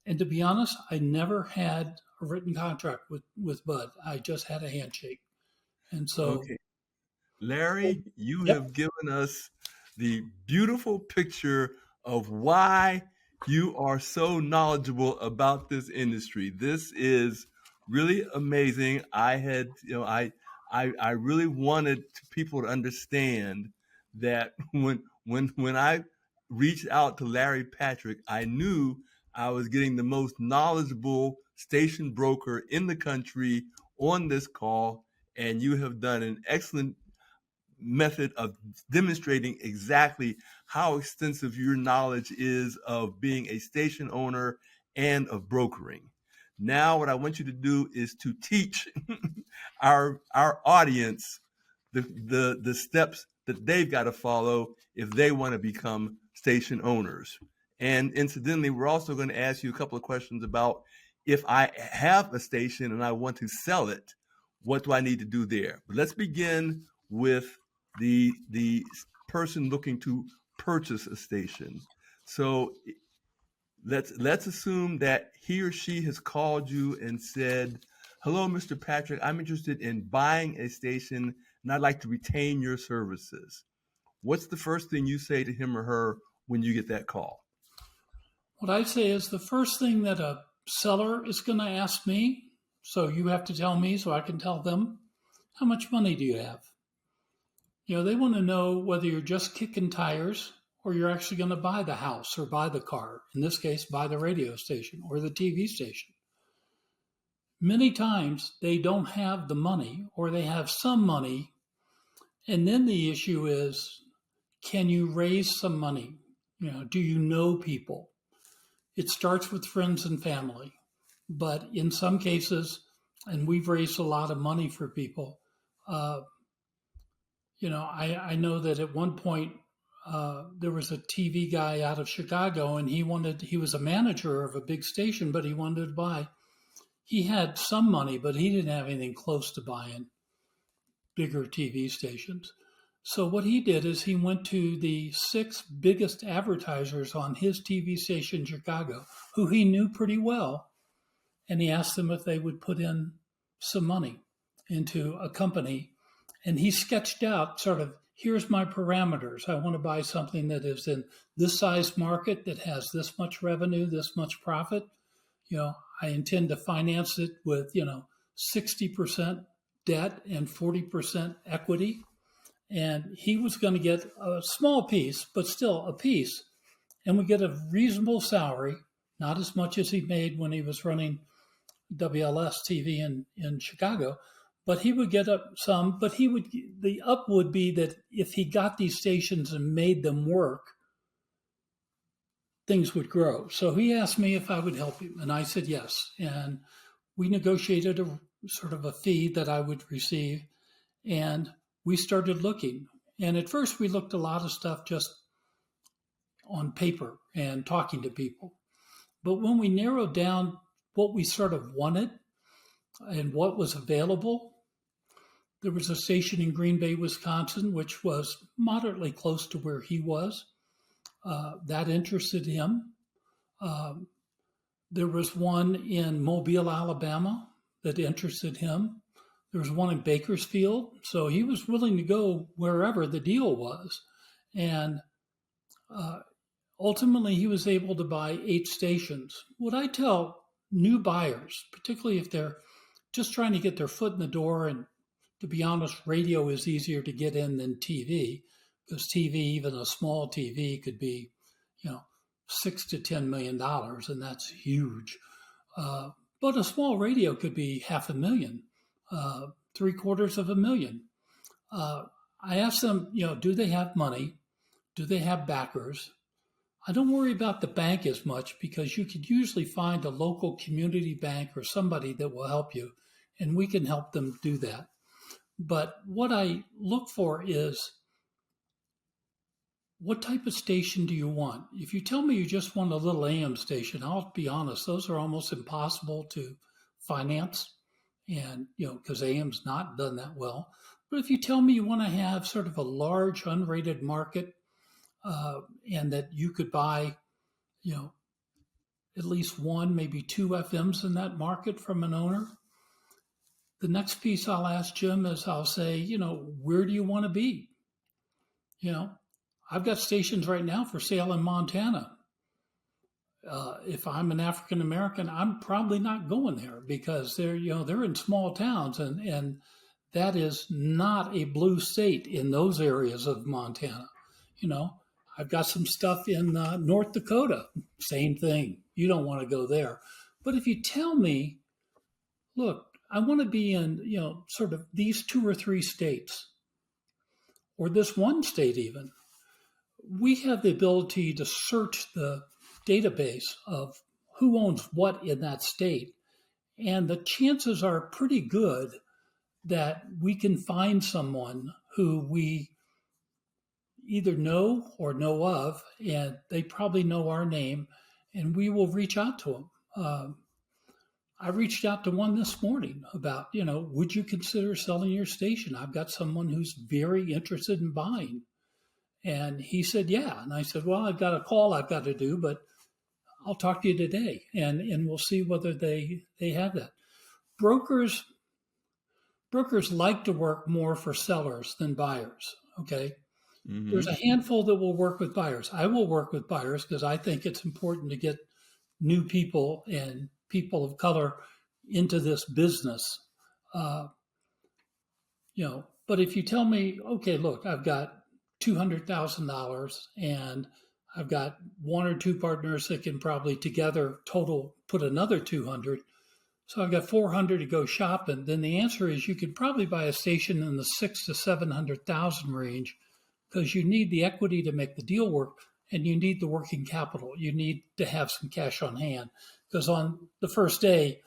And to be honest, I never had a written contract with Bud. I just had a handshake. And so, Okay. Larry, you yep. have given us the beautiful picture of why you are so knowledgeable about this industry. This is really amazing. I really wanted people to understand that when I reached out to Larry Patrick, I knew I was getting the most knowledgeable station broker in the country on this call, and you have done an excellent method of demonstrating exactly how extensive your knowledge is of being a station owner and of brokering. Now, what I want you to do is to teach our audience the steps that they've got to follow if they want to become station owners. And incidentally, we're also going to ask you a couple of questions about if I have a station and I want to sell it, what do I need to do there? But let's begin with the person looking to purchase a station. So let's assume that he or she has called you and said, hello, Mr. Patrick, I'm interested in buying a station and I'd like to retain your services. What's the first thing you say to him or her when you get that call? What I say is the first thing that a seller is going to ask me, so you have to tell me so I can tell them, how much money do you have? They want to know whether you're just kicking tires or you're actually going to buy the house or buy the car. In this case, buy the radio station or the TV station. Many times they don't have the money or they have some money. And then the issue is, can you raise some money? Do you know people? It starts with friends and family. But in some cases, and we've raised a lot of money for people, I know that at one point there was a TV guy out of Chicago, and he was a manager of a big station, but he wanted to buy. He had some money, but he didn't have anything close to buying bigger TV stations. So what he did is he went to the 6 biggest advertisers on his TV station in Chicago, who he knew pretty well, and he asked them if they would put in some money into a company. And he sketched out sort of, here's my parameters. I want to buy something that is in this size market that has this much revenue, this much profit. I intend to finance it with, 60% debt and 40% equity. And he was going to get a small piece, but still a piece, and would get a reasonable salary, not as much as he made when he was running WLS TV in Chicago, but he would get up some. But the up would be that if he got these stations and made them work, things would grow. So he asked me if I would help him, and I said yes. And we negotiated a sort of a fee that I would receive, and we started looking. And at first we looked a lot of stuff just on paper and talking to people. But when we narrowed down what we sort of wanted and what was available, there was a station in Green Bay, Wisconsin, which was moderately close to where he was. That interested him. There was one in Mobile, Alabama that interested him. There was one in Bakersfield. So he was willing to go wherever the deal was. And ultimately, he was able to buy 8 stations. What I tell new buyers, particularly if they're just trying to get their foot in the door, and to be honest, radio is easier to get in than TV, because TV, even a small TV, could be, $6 to $10 million, and that's huge. But a small radio could be $500,000, $750,000. I asked them, do they have money? Do they have backers? I don't worry about the bank as much, because you could usually find a local community bank or somebody that will help you, and we can help them do that. But what I look for is, what type of station do you want? If you tell me you just want a little AM station, I'll be honest, those are almost impossible to finance, and because AM's not done that well. But if you tell me you want to have sort of a large unrated market, and that you could buy, at least 1, maybe 2 FMs in that market from an owner, the next piece I'll ask Jim is, I'll say, where do you want to be? I've got stations right now for sale in Montana. If I'm an African American, I'm probably not going there, because they're in small towns, and that is not a blue state in those areas of Montana. I've got some stuff in North Dakota, same thing. You don't want to go there. But if you tell me, look, I want to be in, sort of these 2 or 3 states, or this one state even, we have the ability to search the database of who owns what in that state. And the chances are pretty good that we can find someone who we either know or know of, and they probably know our name, and we will reach out to them. I reached out to one this morning about, would you consider selling your station? I've got someone who's very interested in buying. And he said, yeah. And I said, well, I've got a call I've got to do, but I'll talk to you today, and we'll see whether they have that. Brokers like to work more for sellers than buyers, okay? Mm-hmm. There's a handful that will work with buyers. I will work with buyers because I think it's important to get new people and people of color into this business. But if you tell me, okay, look, I've got $200,000 and I've got 1 or 2 partners that can probably together total put another 200. So I've got 400 to go shopping. Then the answer is you could probably buy a station in the 600,000 to 700,000 range, because you need the equity to make the deal work, and you need the working capital. You need to have some cash on hand, because on the first day,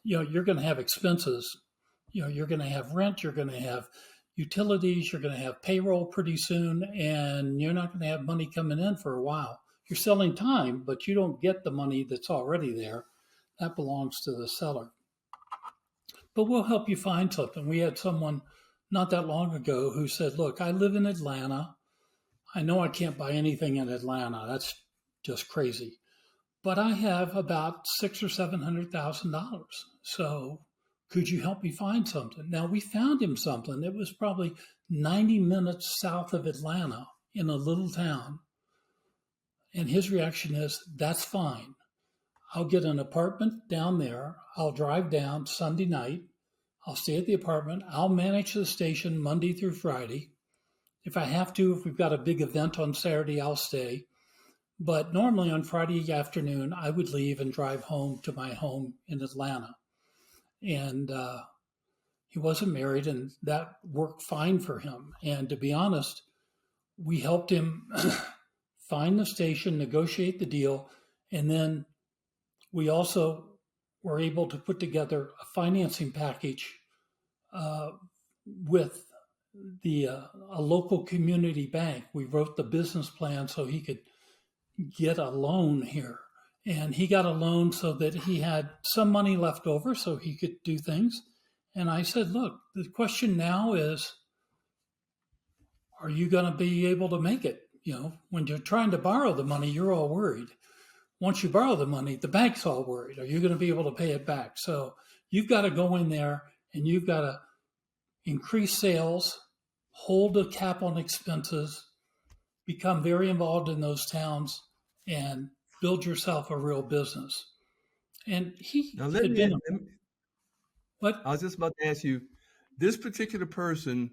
you're going to have expenses. You're going to have rent. You're going to have utilities, you're going to have payroll pretty soon, and you're not going to have money coming in for a while. You're selling time, but you don't get the money that's already there. That belongs to the seller. But we'll help you find something. We had someone not that long ago who said, look, I live in Atlanta. I know I can't buy anything in Atlanta. That's just crazy. But I have about $600,000 or $700,000. So could you help me find something? Now, we found him something. It was probably 90 minutes south of Atlanta in a little town. And his reaction is, that's fine. I'll get an apartment down there. I'll drive down Sunday night. I'll stay at the apartment. I'll manage the station Monday through Friday. If I have to, if we've got a big event on Saturday, I'll stay. But normally on Friday afternoon, I would leave and drive home to my home in Atlanta. And he wasn't married, and that worked fine for him. And to be honest, we helped him find the station, negotiate the deal, and then we also were able to put together a financing package with a local community bank. We wrote the business plan so he could get a loan here. And he got a loan so that he had some money left over so he could do things. And I said, look, the question now is, are you going to be able to make it? You know, when you're trying to borrow the money, you're all worried. Once you borrow the money, the bank's all worried. Are you going to be able to pay it back? So you've got to go in there and you've got to increase sales, hold a cap on expenses, become very involved in those towns, and build yourself a real business. And he Now, had been. What? I was just about to ask you, this particular person,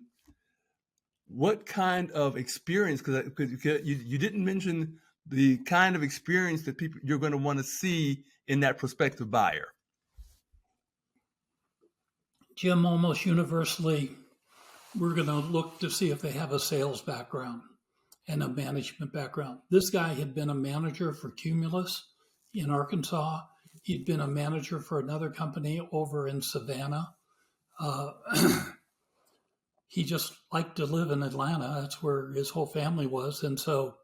what kind of experience, because you didn't mention the kind of experience that people you're going to want to see in that prospective buyer. Jim, almost universally, we're going to look to see if they have a sales background and a management background. This guy had been a manager for Cumulus in Arkansas. He'd been a manager for another company over in Savannah. He just liked to live in Atlanta. That's where his whole family was. And so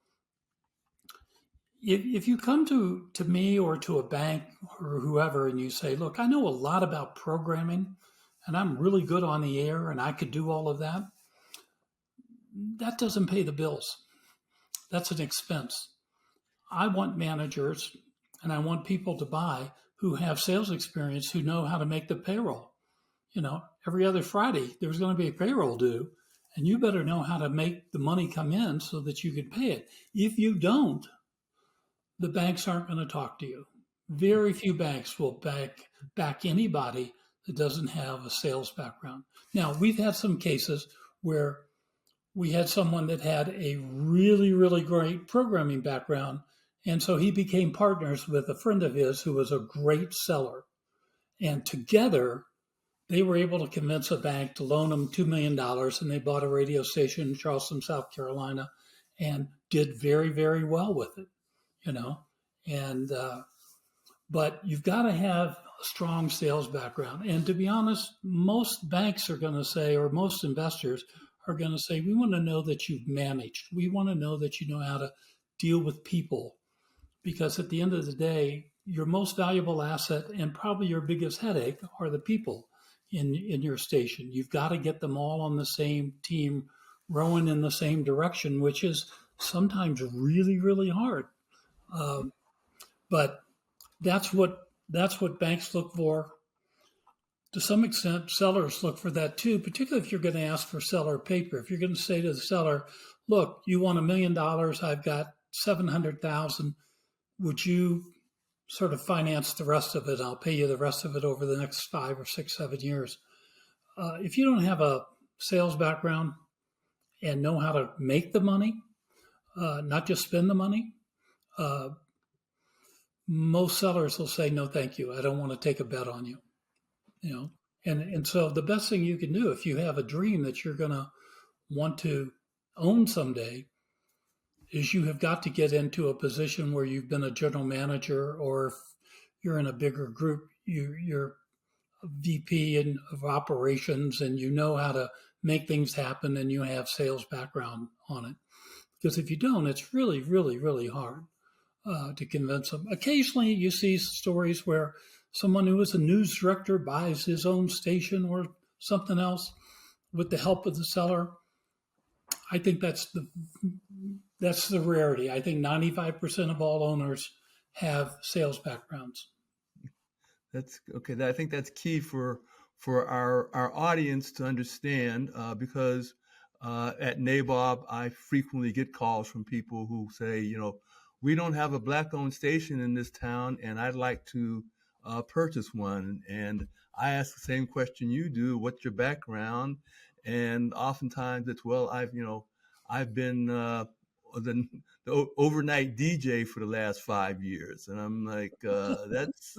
if you come to me or to a bank or whoever and you say, look, I know a lot about programming and I'm really good on the air and I could do all of that, that doesn't pay the bills. That's an expense. I want managers and I want people to buy who have sales experience, who know how to make the payroll. You know, every other Friday, there's going to be a payroll due, and you better know how to make the money come in so that you can pay it. If you don't, the banks aren't going to talk to you. Very few banks will back anybody that doesn't have a sales background. Now, we've had some cases where we had someone that had a really, really great programming background, and so he became partners with a friend of his who was a great seller. And together, they were able to convince a bank to loan them $2 million, and they bought a radio station in Charleston, South Carolina, and did very, very well with it, you know. And but you've got to have a strong sales background. And to be honest, most banks are going to say, or most investors are going to say, we want to know that you've managed. We want to know that you know how to deal with people, because at the end of the day, your most valuable asset and probably your biggest headache are the people in your station. You've got to get them all on the same team, rowing in the same direction, which is sometimes really, really hard. But that's what banks look for. To some extent, sellers look for that too, particularly if you're going to ask for seller paper. If you're going to say to the seller, look, you want $1 million, I've got 700,000. Would you sort of finance the rest of it? I'll pay you the rest of it over the next 5 or 6, 7 years. If you don't have a sales background and know how to make the money, not just spend the money, most sellers will say, no, thank you. I don't want to take a bet on you. You know, and so the best thing you can do if you have a dream that you're going to want to own someday is you have got to get into a position where you've been a general manager, or if you're in a bigger group, you're VP of operations, and you know how to make things happen, and you have sales background on it. Because if you don't, it's really, really, really hard to convince them. Occasionally, you see stories where someone who is a news director buys his own station or something else with the help of the seller. I think that's the rarity. I think 95% of all owners have sales backgrounds. That's okay. I think that's key for our audience to understand because at NABOB, I frequently get calls from people who say, we don't have a black-owned station in this town, and I'd like to purchase one. And I ask the same question you do: what's your background? And oftentimes it's, well, I've been the overnight DJ for the last 5 years, and I'm like, that's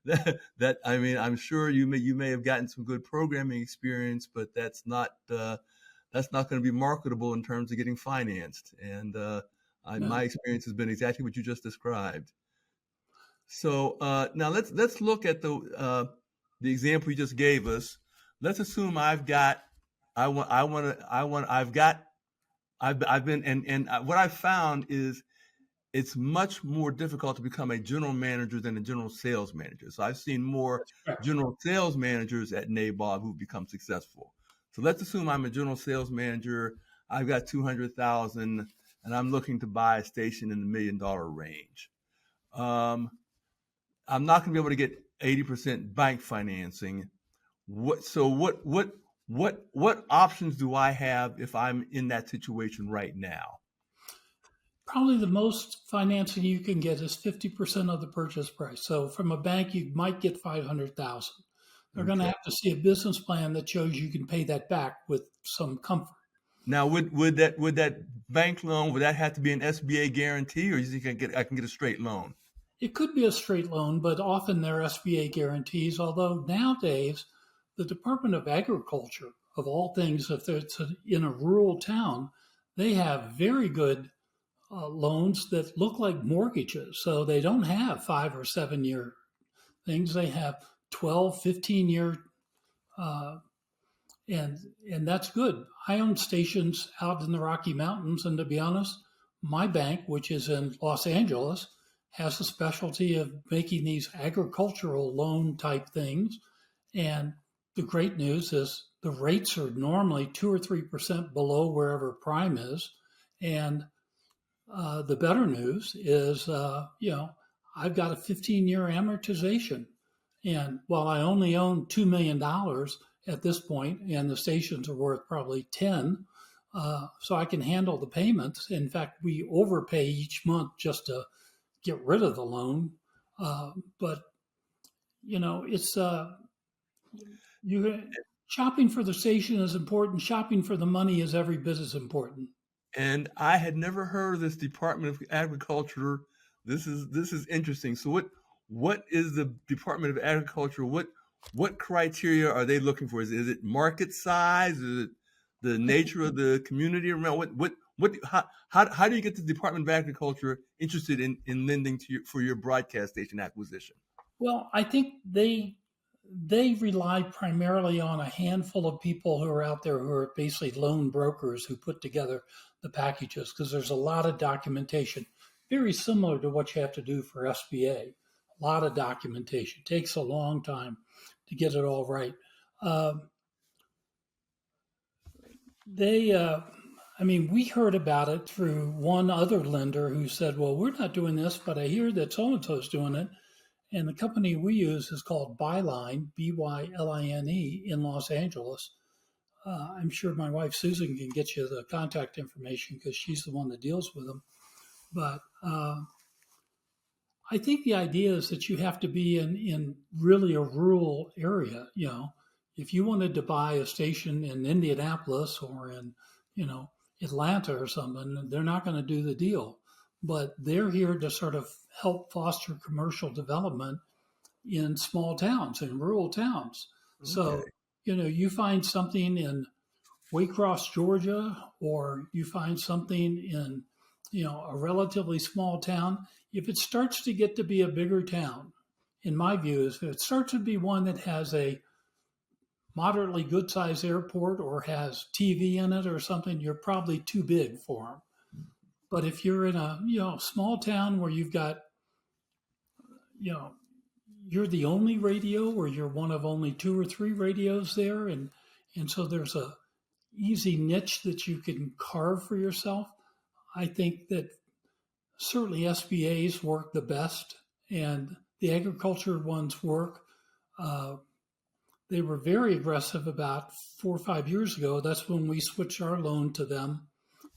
that. I mean, I'm sure you may have gotten some good programming experience, but that's not going to be marketable in terms of getting financed. And my experience has been exactly what you just described. So now let's look at the example you just gave us. Let's assume I've been and what I've found is it's much more difficult to become a general manager than a general sales manager. So I've seen more general sales managers at NABOB who've become successful. So let's assume I'm a general sales manager. I've got 200,000 and I'm looking to buy a station in the $1 million range. I'm not going to be able to get 80% bank financing. What options do I have if I'm in that situation right now? Probably the most financing you can get is 50% of the purchase price. So from a bank, you might get 500,000. They're going to have to see a business plan that shows you can pay that back with some comfort. Now, would that bank loan, would that have to be an SBA guarantee, or you think I can get a straight loan? It could be a straight loan, but often they're SBA guarantees. Although nowadays, the Department of Agriculture, of all things, if it's in a rural town, they have very good loans that look like mortgages. So they don't have 5 or 7 year things. They have 12, 15 year, and that's good. I own stations out in the Rocky Mountains, and to be honest, my bank, which is in Los Angeles, has a specialty of making these agricultural loan type things. And the great news is the rates are normally 2 or 3% below wherever prime is. And the better news is, I've got a 15-year amortization. And while I only own $2 million at this point, and the stations are worth probably 10, so I can handle the payments. In fact, we overpay each month just to get rid of the loan. But it's shopping for the station is important. Shopping for the money is every bit as important. And I had never heard of this Department of Agriculture. This is interesting. So what is the Department of Agriculture? What criteria are they looking for? Is it market size? Is it the nature of the community around? How do you get the Department of Agriculture interested in lending to for your broadcast station acquisition? Well, I think they rely primarily on a handful of people who are out there who are basically loan brokers who put together the packages, because there's a lot of documentation, very similar to what you have to do for SBA. A lot of documentation. It takes a long time to get it all right. We heard about it through one other lender who said, well, we're not doing this, but I hear that so-and-so is doing it. And the company we use is called Byline, Byline, in Los Angeles. I'm sure my wife, Susan, can get you the contact information because she's the one that deals with them. But I think the idea is that you have to be in really a rural area. If you wanted to buy a station in Indianapolis or in, Atlanta or something, they're not going to do the deal. But they're here to sort of help foster commercial development in small towns, in rural towns. Okay. So, you find something in Waycross, Georgia, or you find something in, a relatively small town. If it starts to get to be a bigger town in my view, is if it starts to be one that has a moderately good sized airport or has TV in it or something, you're probably too big for them. But if you're in a small town where you've got you know you're the only radio or you're one of only two or three radios there, and so there's a easy niche that you can carve for yourself. I think that certainly SBAs work the best, and the agriculture ones work. Uh, they were very aggressive about 4 or 5 years ago. That's when we switched our loan to them,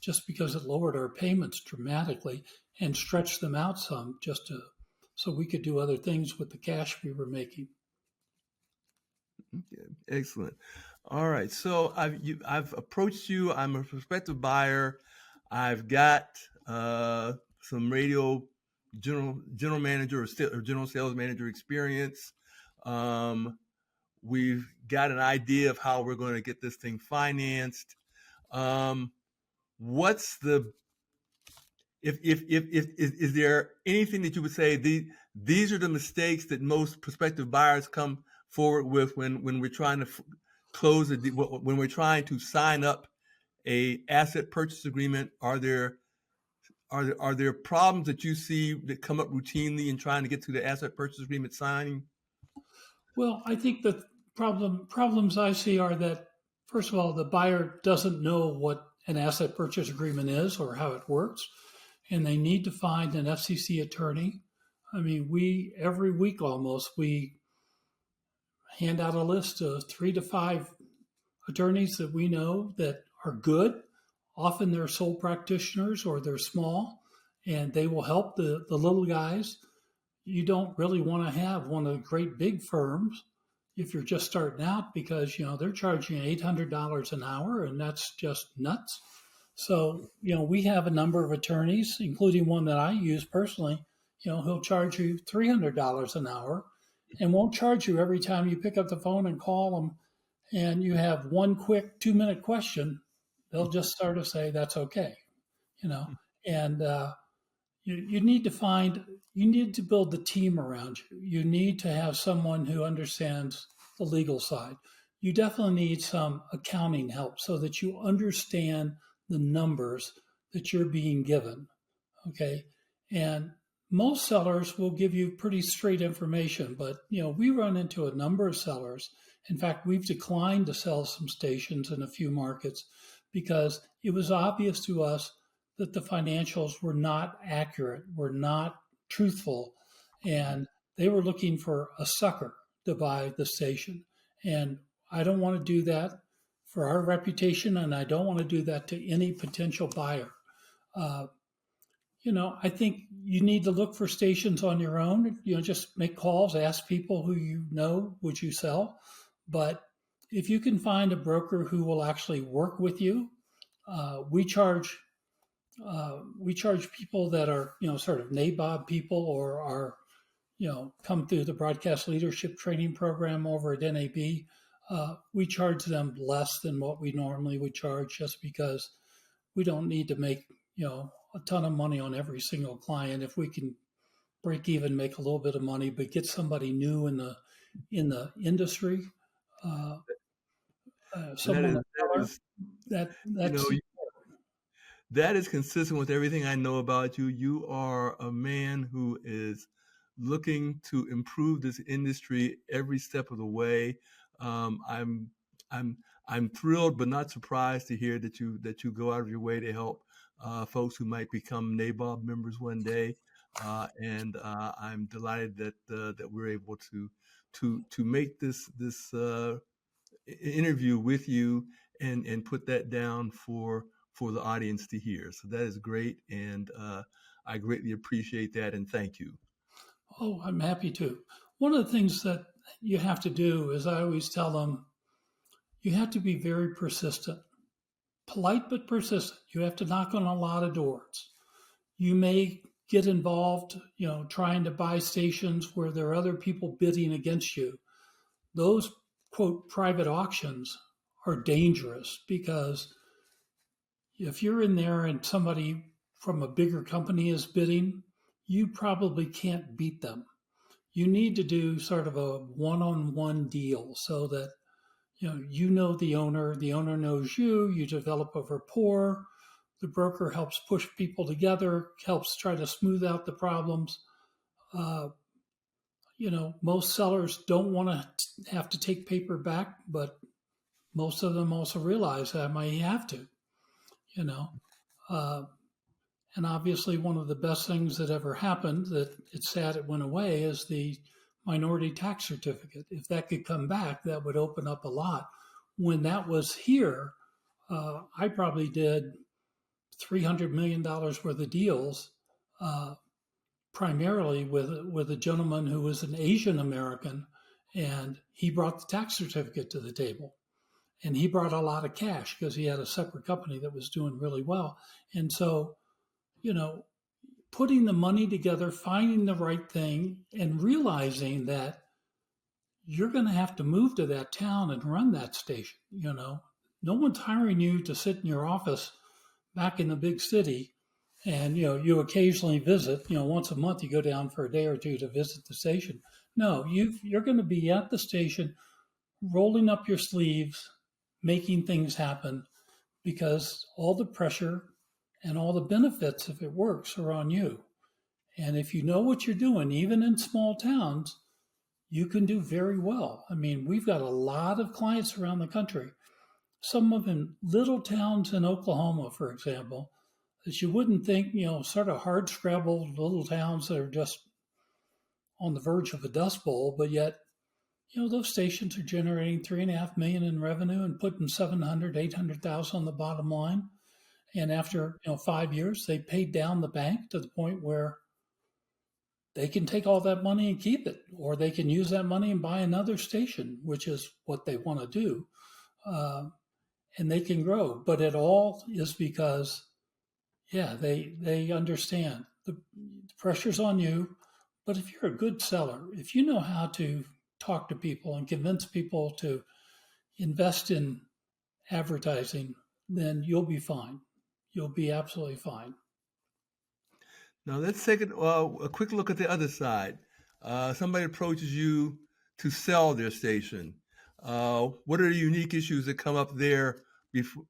just because it lowered our payments dramatically and stretched them out some, so we could do other things with the cash we were making. Okay, excellent. All right, so I've approached you. I'm a prospective buyer. I've got some radio general manager or general sales manager experience. We've got an idea of how we're going to get this thing financed. What's the if is there anything that you would say these are the mistakes that most prospective buyers come forward with when we're trying to close when we're trying to sign up a asset purchase agreement? Are there problems that you see that come up routinely in trying to get to the asset purchase agreement signing? Well, I think the problems I see are that, first of all, the buyer doesn't know what an asset purchase agreement is or how it works, and they need to find an FCC attorney. I mean, every week almost, we hand out a list of 3 to 5 attorneys that we know that are good. Often they're sole practitioners or they're small, and they will help the little guys. You don't really want to have one of the great big firms if you're just starting out, because they're charging $800 an hour, and that's just nuts. So we have a number of attorneys, including one that I use personally. He'll charge you $300 an hour and won't charge you every time you pick up the phone and call them and you have one quick 2-minute question. They'll just start to say that's okay. And you need to build the team around you. You need to have someone who understands the legal side. You definitely need some accounting help so that you understand the numbers that you're being given. Okay. And most sellers will give you pretty straight information, but we run into a number of sellers. In fact, we've declined to sell some stations in a few markets because it was obvious to us that the financials were not accurate, were not truthful, and they were looking for a sucker to buy the station. And I don't want to do that for our reputation, and I don't want to do that to any potential buyer. I think you need to look for stations on your own. Just make calls, ask people who would you sell? But if you can find a broker who will actually work with you, we charge people that are, sort of NABOB people or are, come through the broadcast leadership training program over at NAB. We charge them less than what we normally would charge, just because we don't need to make, a ton of money on every single client. If we can break even, make a little bit of money, but get somebody new in the industry, someone that is consistent with everything I know about you. You are a man who is looking to improve this industry every step of the way. I'm thrilled but not surprised to hear that you go out of your way to help folks who might become NABOB members one day, and I'm delighted that we're able to make this interview with you and put that down for the audience to hear. So that is great, and I greatly appreciate that, and thank you. Oh, I'm happy to. One of the things that you have to do is, I always tell them, you have to be very persistent. Polite but persistent. You have to knock on a lot of doors. You may get involved, trying to buy stations where there are other people bidding against you. Those, quote, private auctions are dangerous, because if you're in there and somebody from a bigger company is bidding, you probably can't beat them. you need to do sort of a one-on-one deal so that you know the owner knows you, you develop a rapport, the broker helps push people together, helps try to smooth out the problems. uh, Most sellers don't want to have to take paper back, but most of them also realize that I might have to, you know. Uh, and obviously, one of the best things that ever happened, that it's sad it went away, is the minority tax certificate. If that could come back, that would open up a lot. When that was here, I probably did $300 million worth of deals, uh, primarily with a gentleman who was an Asian American, and he brought the tax certificate to the table. And he brought a lot of cash because he had a separate company that was doing really well. And so, putting the money together, finding the right thing, and realizing that you're going to have to move to that town and run that station. No one's hiring you to sit in your office back in the big city, and you occasionally visit. Once a month you go down for a day or two to visit the station. No, you're going to be at the station, rolling up your sleeves, making things happen, because all the pressure and all the benefits, if it works, are on you. And if you know what you're doing, even in small towns, you can do very well. I mean, we've got a lot of clients around the country, some of them in little towns in Oklahoma, for example, that you wouldn't think, sort of hard scrabbled little towns that are just on the verge of a dust bowl, but yet, those stations are generating 3.5 million in revenue and putting 800,000 on the bottom line. And after 5 years, they paid down the bank to the point where they can take all that money and keep it, or they can use that money and buy another station, which is what they want to do. And they can grow. But it all is because, they understand the pressure's on you. But if you're a good seller, if you know how to talk to people and convince people to invest in advertising, then you'll be fine. You'll be absolutely fine. Now let's take a quick look at the other side. Somebody approaches you to sell their station. What are the unique issues that come up there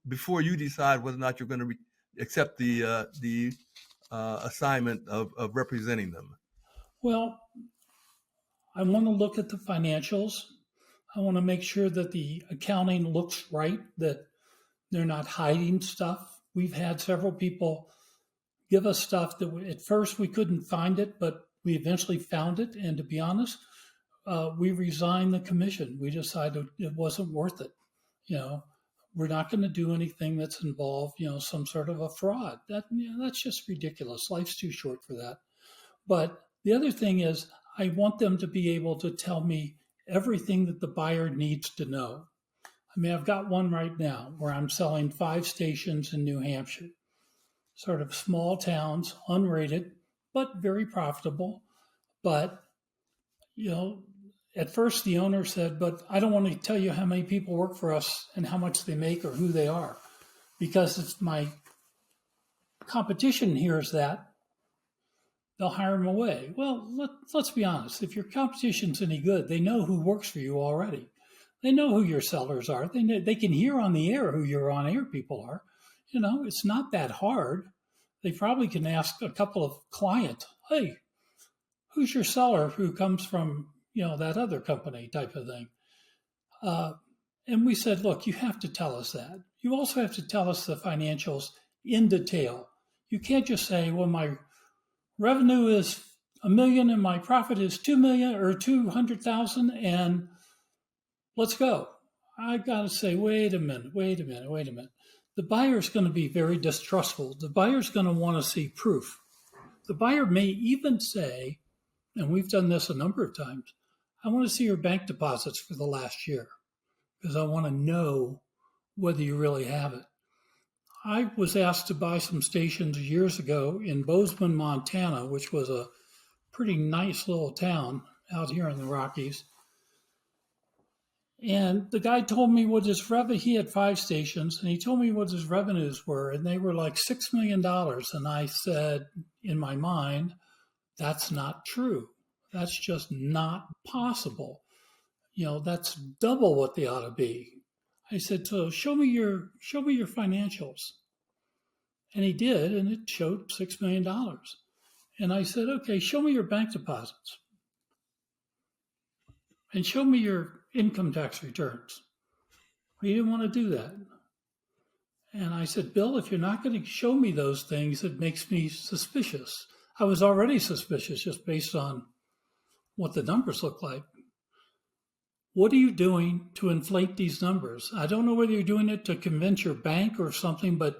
before you decide whether or not you're going to accept the assignment of representing them? Well, I want to look at the financials. I want to make sure that the accounting looks right, that they're not hiding stuff. We've had several people give us stuff that at first we couldn't find it, but we eventually found it. And to be honest, we resigned the commission. We decided it wasn't worth it. We're not going to do anything that's involved, some sort of a fraud. That's just ridiculous. Life's too short for that. But the other thing is, I want them to be able to tell me everything that the buyer needs to know. I mean, I've got one right now where I'm selling 5 stations in New Hampshire, sort of small towns, unrated, but very profitable. But, at first the owner said, but I don't want to tell you how many people work for us and how much they make or who they are, because it's my competition hears that, they'll hire them away. Well, let's be honest. If your competition's any good, they know who works for you already. They know who your sellers are. They can hear on the air who your on-air people are. It's not that hard. They probably can ask a couple of clients, hey, who's your seller who comes from, that other company type of thing. And we said, look, you have to tell us that. You also have to tell us the financials in detail. You can't just say, well, my revenue is $1 million and my profit is $2 million or 200,000 and let's go. I got to say, wait a minute. The buyer's going to be very distrustful. The buyer's going to want to see proof. The buyer may even say, and we've done this a number of times, I want to see your bank deposits for the last year because I want to know whether you really have it. I was asked to buy some stations years ago in Bozeman, Montana, which was a pretty nice little town out here in the Rockies. And the guy told me what his revenue, he had 5 stations, and he told me what his revenues were, and they were like $6 million. And I said, in my mind, that's not true. That's just not possible. That's double what they ought to be. I said, so show me your financials. And he did, and it showed $6 million. And I said, okay, show me your bank deposits and show me your income tax returns. Well, he didn't want to do that. And I said, Bill, if you're not going to show me those things, it makes me suspicious. I was already suspicious just based on what the numbers look like. What are you doing to inflate these numbers? I don't know whether you're doing it to convince your bank or something, but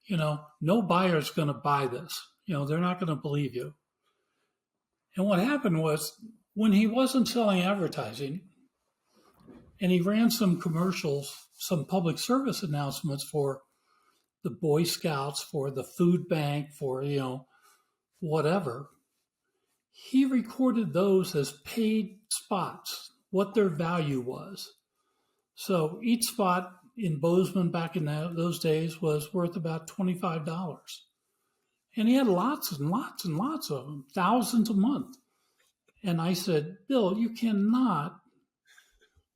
no buyer's going to buy this. They're not going to believe you. And what happened was when he wasn't selling advertising and he ran some commercials, some public service announcements for the Boy Scouts, for the food bank, for, whatever, he recorded those as paid spots, what their value was. So each spot in Bozeman back in those days was worth about $25. And he had lots and lots and lots of them, thousands a month. And I said, Bill, you cannot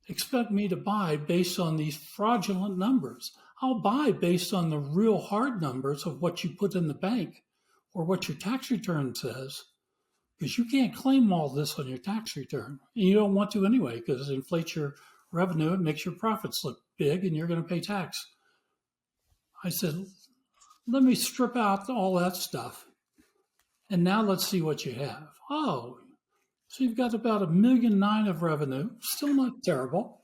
expect me to buy based on these fraudulent numbers. I'll buy based on the real hard numbers of what you put in the bank or what your tax return says, because you can't claim all this on your tax return. And you don't want to anyway, because it inflates your revenue, it makes your profits look big, and you're going to pay tax. I said, let me strip out all that stuff. And now let's see what you have. Oh, so you've got about $1.9 million of revenue, still not terrible,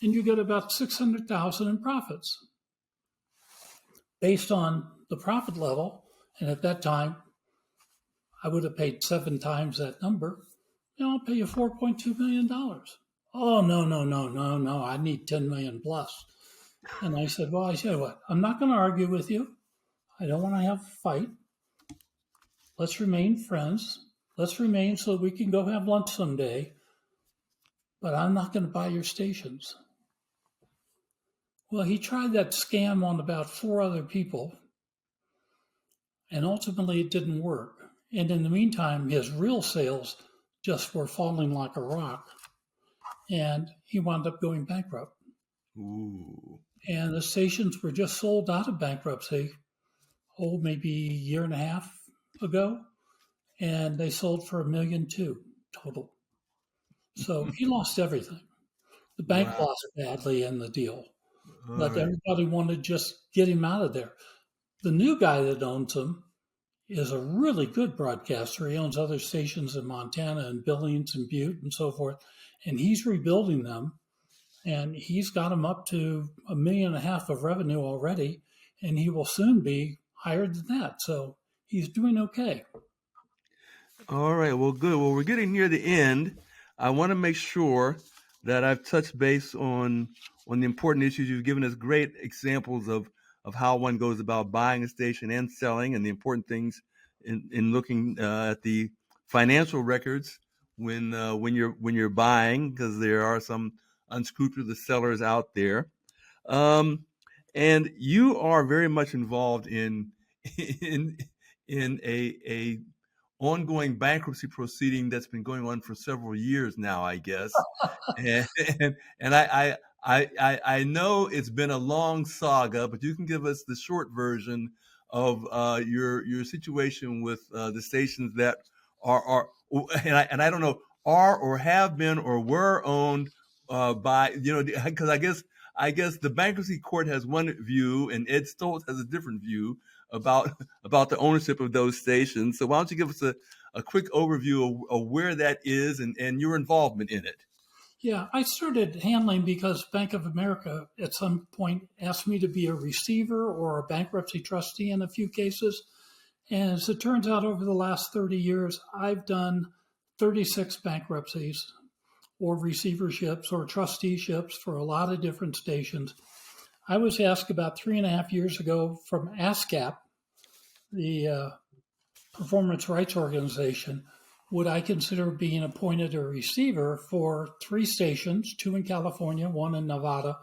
and you get about $600,000 in profits. Based on the profit level, and at that time, I would have paid 7 times that number. I'll pay you $4.2 million. Oh, no, I need 10 million plus. And I said, well, I said, what? I'm not going to argue with you. I don't want to have a fight. Let's remain friends. Let's remain so we can go have lunch someday. But I'm not going to buy your stations. Well, he tried that scam on about 4 other people. And ultimately it didn't work. And in the meantime, his real sales just were falling like a rock. And he wound up going bankrupt. Ooh. And the stations were just sold out of bankruptcy, maybe a year and a half ago. And they sold for $1.2 million total. So he lost everything. The bank Wow. lost badly in the deal. All But right. everybody wanted to just get him out of there. The new guy that owns him is a really good broadcaster. He owns other stations in Montana and Billings and Butte and so forth. And he's rebuilding them. And he's got them up to $1.5 million of revenue already. And he will soon be higher than that. So he's doing okay. All right. Well, good. Well, we're getting near the end. I want to make sure that I've touched base on the important issues. You've given us great examples of how one goes about buying a station and selling, and the important things in looking at the financial records when you're buying, because there are some unscrupulous sellers out there. And you are very much involved in in a ongoing bankruptcy proceeding that's been going on for several years now, I guess. And I know it's been a long saga, but you can give us the short version of your situation with the stations that are and I don't know, are or have been or were owned by, because I guess the bankruptcy court has one view and Ed Stoltz has a different view about the ownership of those stations. So why don't you give us a quick overview of where that is and your involvement in it? Yeah, I started handling because Bank of America at some point asked me to be a receiver or a bankruptcy trustee in a few cases. And as it turns out, over the last 30 years, I've done 36 bankruptcies or receiverships or trusteeships for a lot of different stations. I was asked about 3.5 years ago from ASCAP, the Performance Rights Organization, would I consider being appointed a receiver for 3 stations, 2 in California, 1 in Nevada,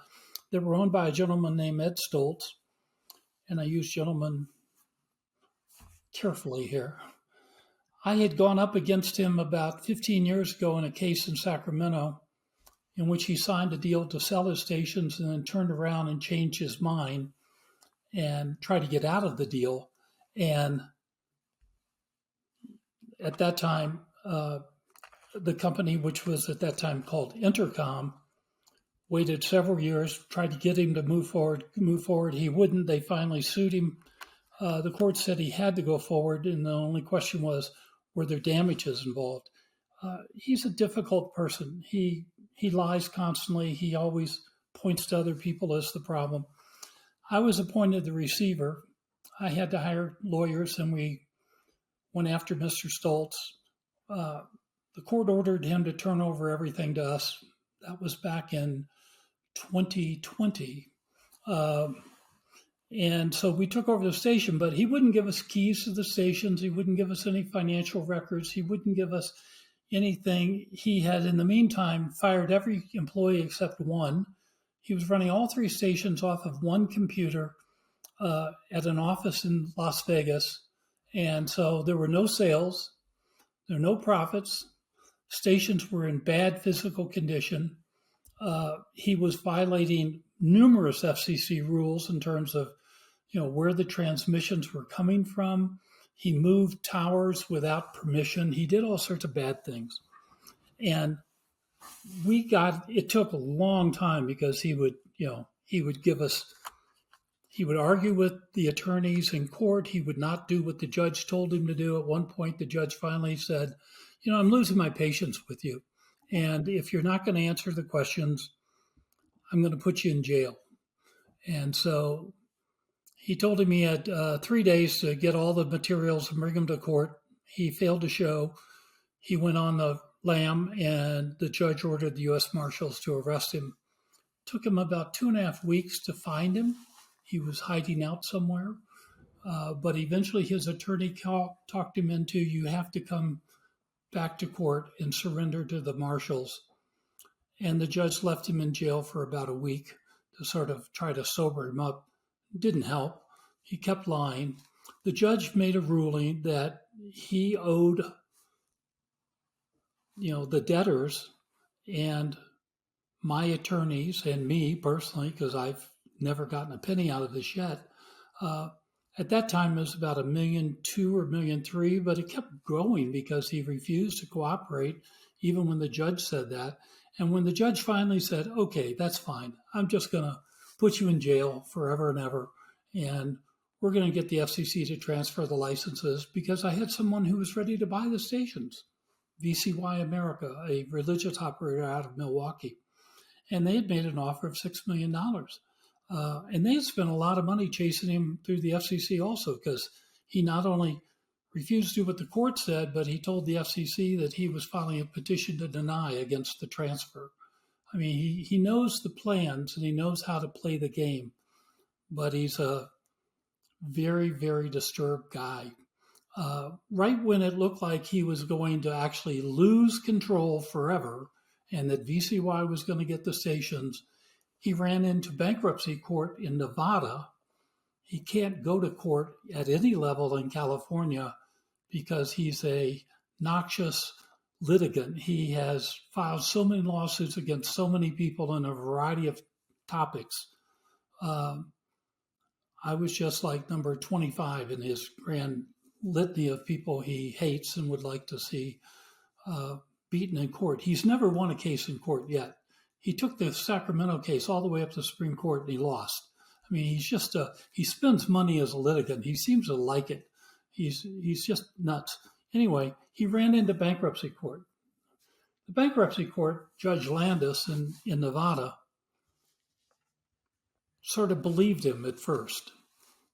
that were owned by a gentleman named Ed Stoltz. And I use gentleman carefully here. I had gone up against him about 15 years ago in a case in Sacramento in which he signed a deal to sell his stations and then turned around and changed his mind and tried to get out of the deal. And at that time, the company, which was at that time called Intercom, waited several years, tried to get him to move forward. He wouldn't. They finally sued him. The court said he had to go forward, and the only question was, were there damages involved? He's a difficult person. He lies constantly. He always points to other people as the problem. I was appointed the receiver. I had to hire lawyers, and we went after Mr. Stoltz. The court ordered him to turn over everything to us. That was back in 2020. And so we took over the station, but he wouldn't give us keys to the stations. He wouldn't give us any financial records. He wouldn't give us anything. He had, in the meantime, fired every employee except one. He was running all three stations off of one computer at an office in Las Vegas. And so there were no sales. There were no profits. Stations were in bad physical condition. He was violating numerous FCC rules in terms of, where the transmissions were coming from. He moved towers without permission. He did all sorts of bad things. And it took a long time because he would argue with the attorneys in court. He would not do what the judge told him to do. At one point, the judge finally said, I'm losing my patience with you. And if you're not going to answer the questions, I'm going to put you in jail. And so he told him he had 3 days to get all the materials and bring them to court. He failed to show. He went on the lam, and the judge ordered the U.S. Marshals to arrest him. It took him about 2.5 weeks to find him. He was hiding out somewhere. But eventually his attorney talked him into, you have to come back to court and surrender to the marshals. And the judge left him in jail for about a week to sort of try to sober him up. Didn't help. He kept lying. The judge made a ruling that he owed, the debtors and my attorneys and me personally, because I've never gotten a penny out of this yet. At that time, it was about $1.2 million or $1.3 million, but it kept growing because he refused to cooperate, even when the judge said that. And when the judge finally said, okay, that's fine, I'm just going to put you in jail forever and ever, and we're going to get the FCC to transfer the licenses, because I had someone who was ready to buy the stations, VCY America, a religious operator out of Milwaukee. And they had made an offer of $6 million. And they had spent a lot of money chasing him through the FCC also, because he not only refused to do what the court said, but he told the FCC that he was filing a petition to deny against the transfer. I mean, he knows the plans and he knows how to play the game, but he's a very, very disturbed guy. Right when it looked like he was going to actually lose control forever and that VCY was going to get the stations, he ran into bankruptcy court in Nevada. He can't go to court at any level in California because he's a noxious litigant. He has filed so many lawsuits against so many people in a variety of topics. I was just like number 25 in his grand litany of people he hates and would like to see beaten in court. He's never won a case in court yet. He took the Sacramento case all the way up to the Supreme Court and he lost. I mean, he spends money as a litigant. He seems to like it. He's just nuts. Anyway, he ran into bankruptcy court. The bankruptcy court, Judge Landis in Nevada, sort of believed him at first.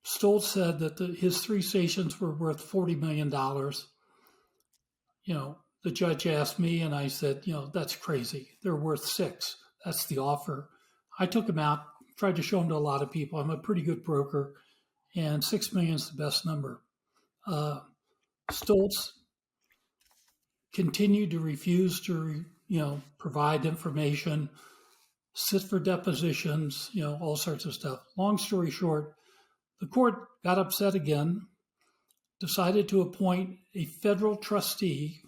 Stoltz said that his 3 stations were worth $40 million. The judge asked me, and I said, that's crazy. They're worth 6. That's the offer. I took him out, tried to show him to a lot of people. I'm a pretty good broker, and $6 million is the best number. Stoltz continued to refuse to, provide information, sit for depositions, all sorts of stuff. Long story short, the court got upset again. decided to appoint a federal trustee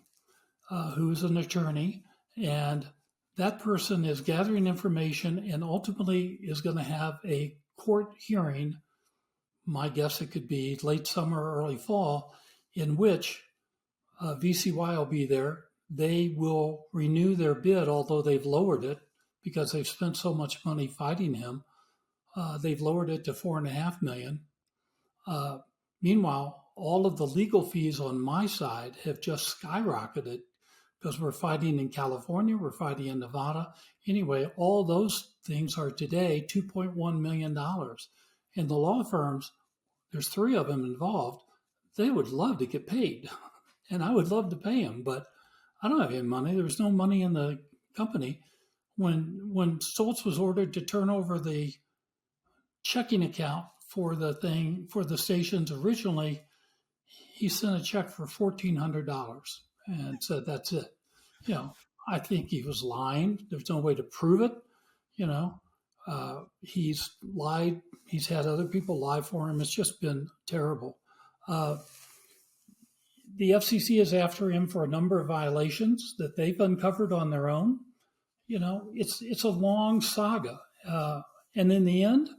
who's an attorney, and that person is gathering information and ultimately is going to have a court hearing. My guess it could be late summer or early fall, in which VCY will be there. They will renew their bid, although they've lowered it because they've spent so much money fighting him. They've lowered it to $4.5 million. Meanwhile, all of the legal fees on my side have just skyrocketed because we're fighting in California, we're fighting in Nevada. Anyway, all those things are today $2.1 million. And the law firms, there's 3 of them involved, they would love to get paid. And I would love to pay them, but I don't have any money. There was no money in the company. When Stoltz was ordered to turn over the checking account for the stations originally, he sent a check for $1,400 and said, that's it. I think he was lying. There's no way to prove it. He's lied. He's had other people lie for him. It's just been terrible. The FCC is after him for a number of violations that they've uncovered on their own. It's a long saga. And in the end,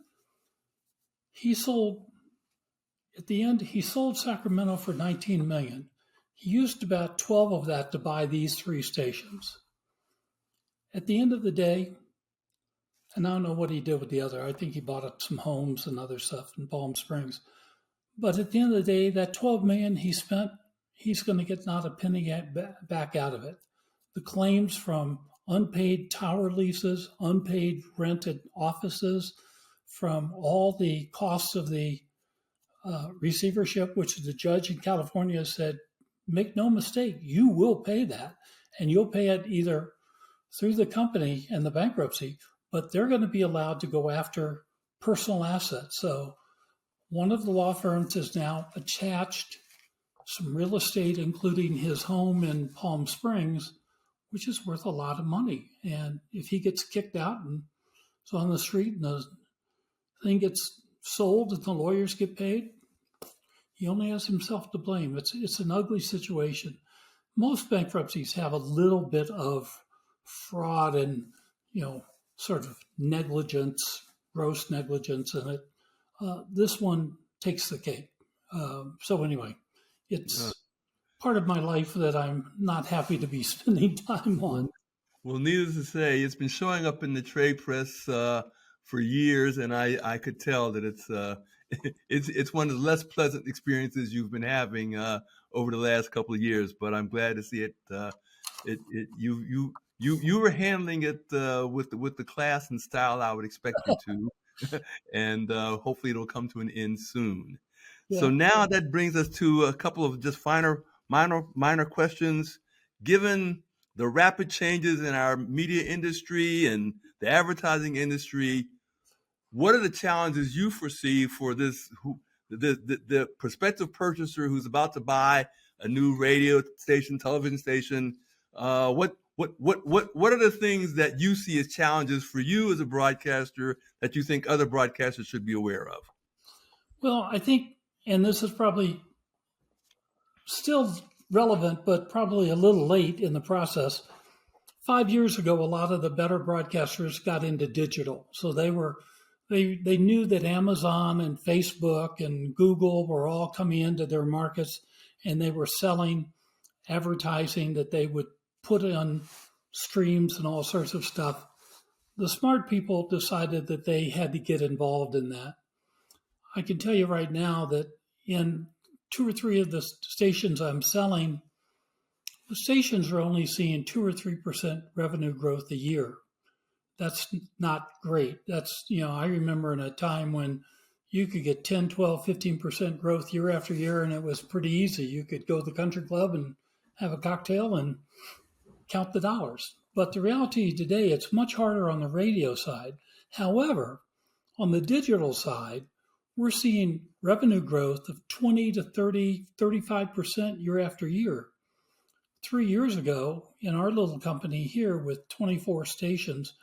he sold Sacramento for $19 million. He used about 12 of that to buy these 3 stations. At the end of the day, and I don't know what he did with the other. I think he bought some homes and other stuff in Palm Springs. But at the end of the day, that $12 million he spent, he's going to get not a penny back out of it. The claims from unpaid tower leases, unpaid rented offices, from all the costs of the receivership, which the judge in California said, make no mistake, you will pay that. And you'll pay it either through the company and the bankruptcy, but they're going to be allowed to go after personal assets. So one of the law firms has now attached some real estate, including his home in Palm Springs, which is worth a lot of money. And if he gets kicked out and is on the street and the thing gets sold and the lawyers get paid, he only has himself to blame. It's an ugly situation. Most bankruptcies have a little bit of fraud and, sort of negligence, gross negligence in it. This one takes the cake. So anyway, it's part of my life that I'm not happy to be spending time on. Well, needless to say, it's been showing up in the trade press for years, and I could tell that it's one of the less pleasant experiences you've been having over the last couple of years. But I'm glad to see it. You were handling it with the class and style I would expect you to, and hopefully it'll come to an end soon. Yeah. So now that brings us to a couple of just minor questions. Given the rapid changes in our media industry and the advertising industry, what are the challenges you foresee for the prospective purchaser who's about to buy a new radio station, television station? What are the things that you see as challenges for you as a broadcaster that you think other broadcasters should be aware of? Well, I think, and this is probably still relevant, but probably a little late in the process. 5 years ago, a lot of the better broadcasters got into digital. So they knew that Amazon and Facebook and Google were all coming into their markets, and they were selling advertising that they would put on streams and all sorts of stuff. The smart people decided that they had to get involved in that. I can tell you right now that in 2 or 3 of the stations I'm selling, the stations are only seeing 2 or 3% revenue growth a year. That's not great. That's, I remember in a time when you could get 10, 12, 15% growth year after year, and it was pretty easy. You could go to the country club and have a cocktail and count the dollars. But the reality today, it's much harder on the radio side. However, on the digital side, we're seeing revenue growth of 20 to 30, 35% year after year. 3 years ago, in our little company here with 24 stations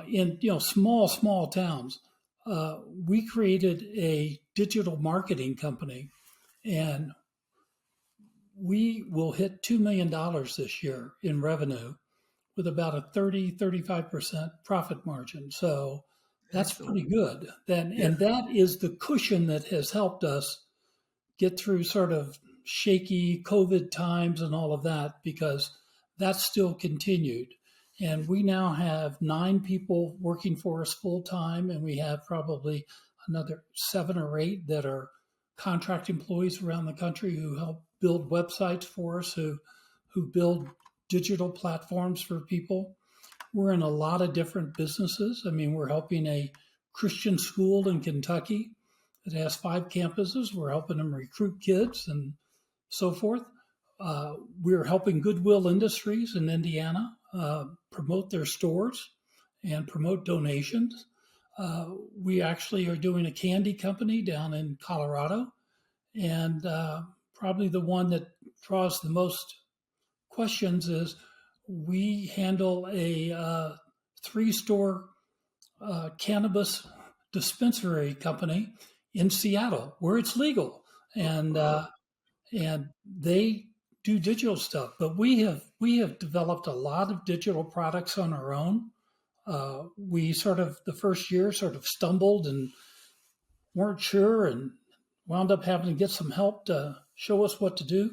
in small towns, we created a digital marketing company. And we will hit $2 million this year in revenue with about a 35% profit margin. So that's Excellent. pretty good. Then, Yeah. and that is the cushion that has helped us get through sort of shaky COVID times and all of that, because that still continued. And we now have 9 people working for us full time, and we have probably another 7 or 8 that are contract employees around the country who help build websites for us, who build digital platforms for people. We're in a lot of different businesses. I mean, we're helping a Christian school in Kentucky that has 5 campuses. We're helping them recruit kids and so forth. We're helping Goodwill Industries in Indiana promote their stores and promote donations. We actually are doing a candy company down in Colorado, and probably the one that draws the most questions is we handle a 3-store cannabis dispensary company in Seattle where it's legal, and and they do digital stuff. But we have developed a lot of digital products on our own. We sort of the first year sort of stumbled and weren't sure, and wound up having to get some help to show us what to do.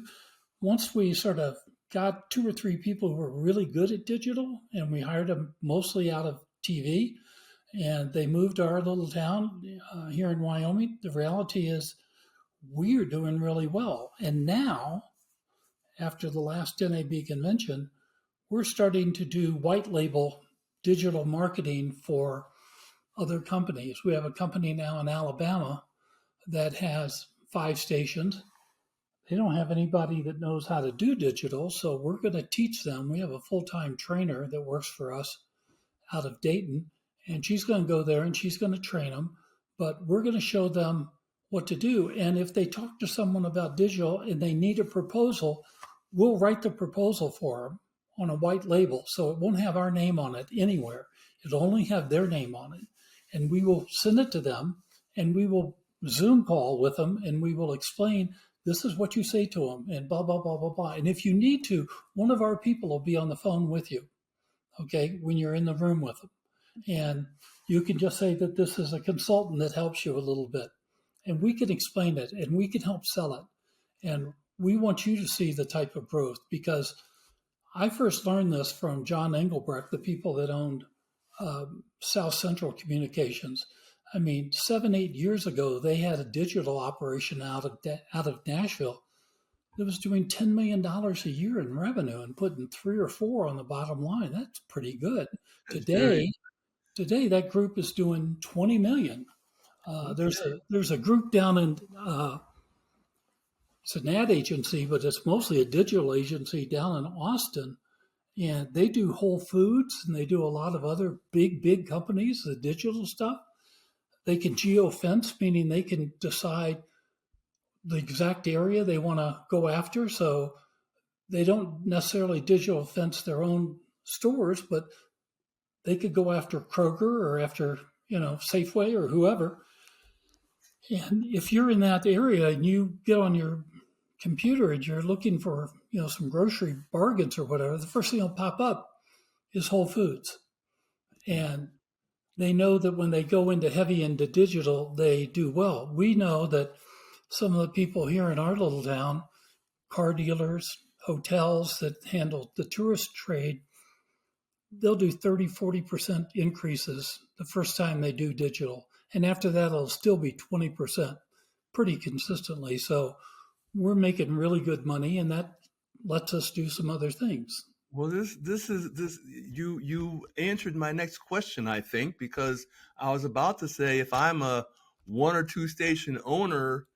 Once we sort of got 2 or 3 people who were really good at digital, and we hired them mostly out of TV, and they moved to our little town here in Wyoming. The reality is we are doing really well. And now, after the last NAB convention, we're starting to do white label digital marketing for other companies. We have a company now in Alabama that has 5 stations. They don't have anybody that knows how to do digital, so we're going to teach them. We have a full-time trainer that works for us out of Dayton, and she's going to go there and she's going to train them, but we're going to show them what to do. And if they talk to someone about digital and they need a proposal, we'll write the proposal for them on a white label, so it won't have our name on it anywhere. It'll only have their name on it, and we will send it to them, and we will Zoom call with them, and we will explain, this is what you say to them, and blah, blah, blah, blah, blah. And if you need to, one of our people will be on the phone with you, okay, when you're in the room with them. And you can just say that this is a consultant that helps you a little bit. And we can explain it, and we can help sell it. And we want you to see the type of growth, because I first learned this from John Engelbrecht, the people that owned South Central Communications. I mean, 7, 8 years ago, they had a digital operation out of Nashville that was doing $10 million a year in revenue and putting 3 or 4 on the bottom line. That's pretty good. Today, that group is doing 20 million. There's a group down in it's an ad agency, but it's mostly a digital agency down in Austin, and they do Whole Foods and they do a lot of other big companies, the digital stuff. They can geofence, meaning they can decide the exact area they want to go after. So they don't necessarily digital fence their own stores, but they could go after Kroger or after, Safeway or whoever. And if you're in that area and you get on your computer and you're looking for, some grocery bargains or whatever, the first thing that'll pop up is Whole Foods. And they know that when they go into digital, they do well. We know that some of the people here in our little town, car dealers, hotels that handle the tourist trade, they'll do 30, 40% increases the first time they do digital. And after that, it'll still be 20% pretty consistently. So we're making really good money, and that lets us do some other things. Well, you answered my next question, I think, because I was about to say, if I'm a 1 or 2 station owner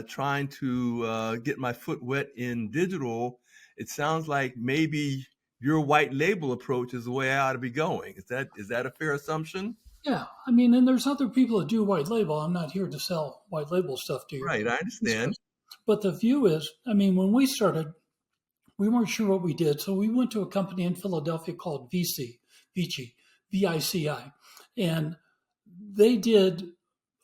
trying to get my foot wet in digital, it sounds like maybe your white label approach is the way I ought to be going. Is that a fair assumption? Yeah, I mean, and there's other people that do white label. I'm not here to sell white label stuff to you. Right, I understand. But the view is, I mean, when we started, we weren't sure what we did. So we went to a company in Philadelphia called Vici, VICI. And they did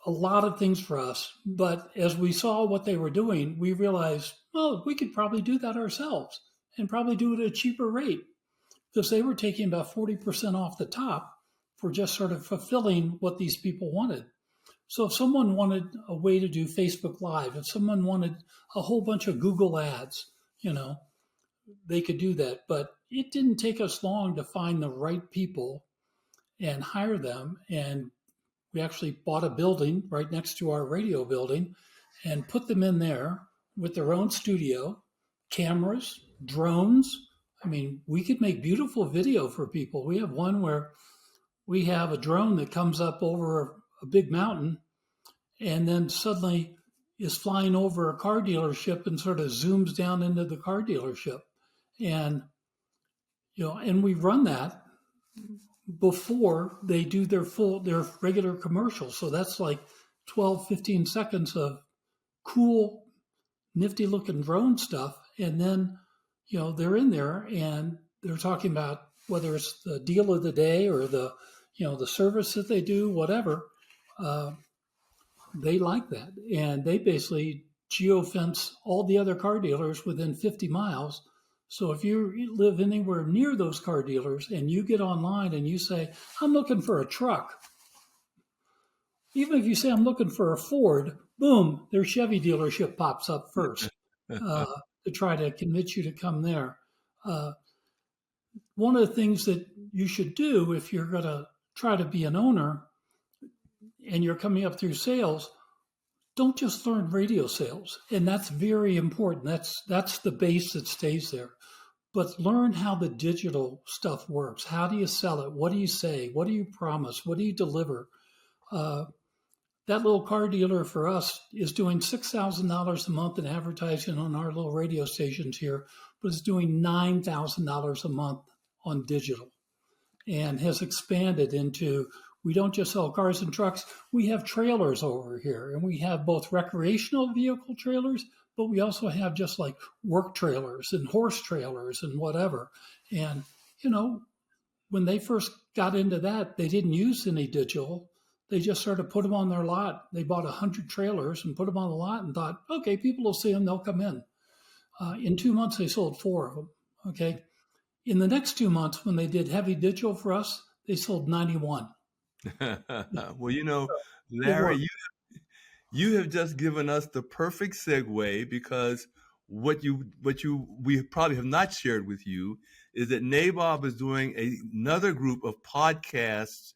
a lot of things for us. But as we saw what they were doing, we realized, well, we could probably do that ourselves and probably do it at a cheaper rate because they were taking about 40% off the top for just sort of fulfilling what these people wanted. So if someone wanted a way to do Facebook Live, if someone wanted a whole bunch of Google ads, they could do that. But it didn't take us long to find the right people and hire them. And we actually bought a building right next to our radio building and put them in there with their own studio, cameras, drones. I mean, we could make beautiful video for people. We have one where we have a drone that comes up over a big mountain and then suddenly is flying over a car dealership and sort of zooms down into the car dealership. And, and we run that before they do their regular commercials. So that's like 12, 15 seconds of cool, nifty looking drone stuff. And then, they're in there and they're talking about whether it's the deal of the day or the service that they do, whatever. They like that. And they basically geofence all the other car dealers within 50 miles. So if you live anywhere near those car dealers and you get online and you say, I'm looking for a truck, even if you say I'm looking for a Ford, boom, their Chevy dealership pops up first to try to convince you to come there. One of the things that you should do if you're going to try to be an owner and you're coming up through sales, don't just learn radio sales. And that's very important. That's the base that stays there. But learn how the digital stuff works. How do you sell it? What do you say? What do you promise? What do you deliver? That little car dealer for us is doing $6,000 a month in advertising on our little radio stations here, but is doing $9,000 a month on digital and has expanded into, we don't just sell cars and trucks, we have trailers over here, and we have both recreational vehicle trailers, but we also have just like work trailers and horse trailers and whatever. And, when they first got into that, they didn't use any digital. They just sort of put them on their lot. They bought 100 trailers and put them on the lot and thought, okay, people will see them, they'll come in. In 2 months, they sold 4 of them. Okay. In the next 2 months, when they did heavy digital for us, they sold 91. Well, Larry, you have just given us the perfect segue, because what we probably have not shared with you is that NABOB is doing another group of podcasts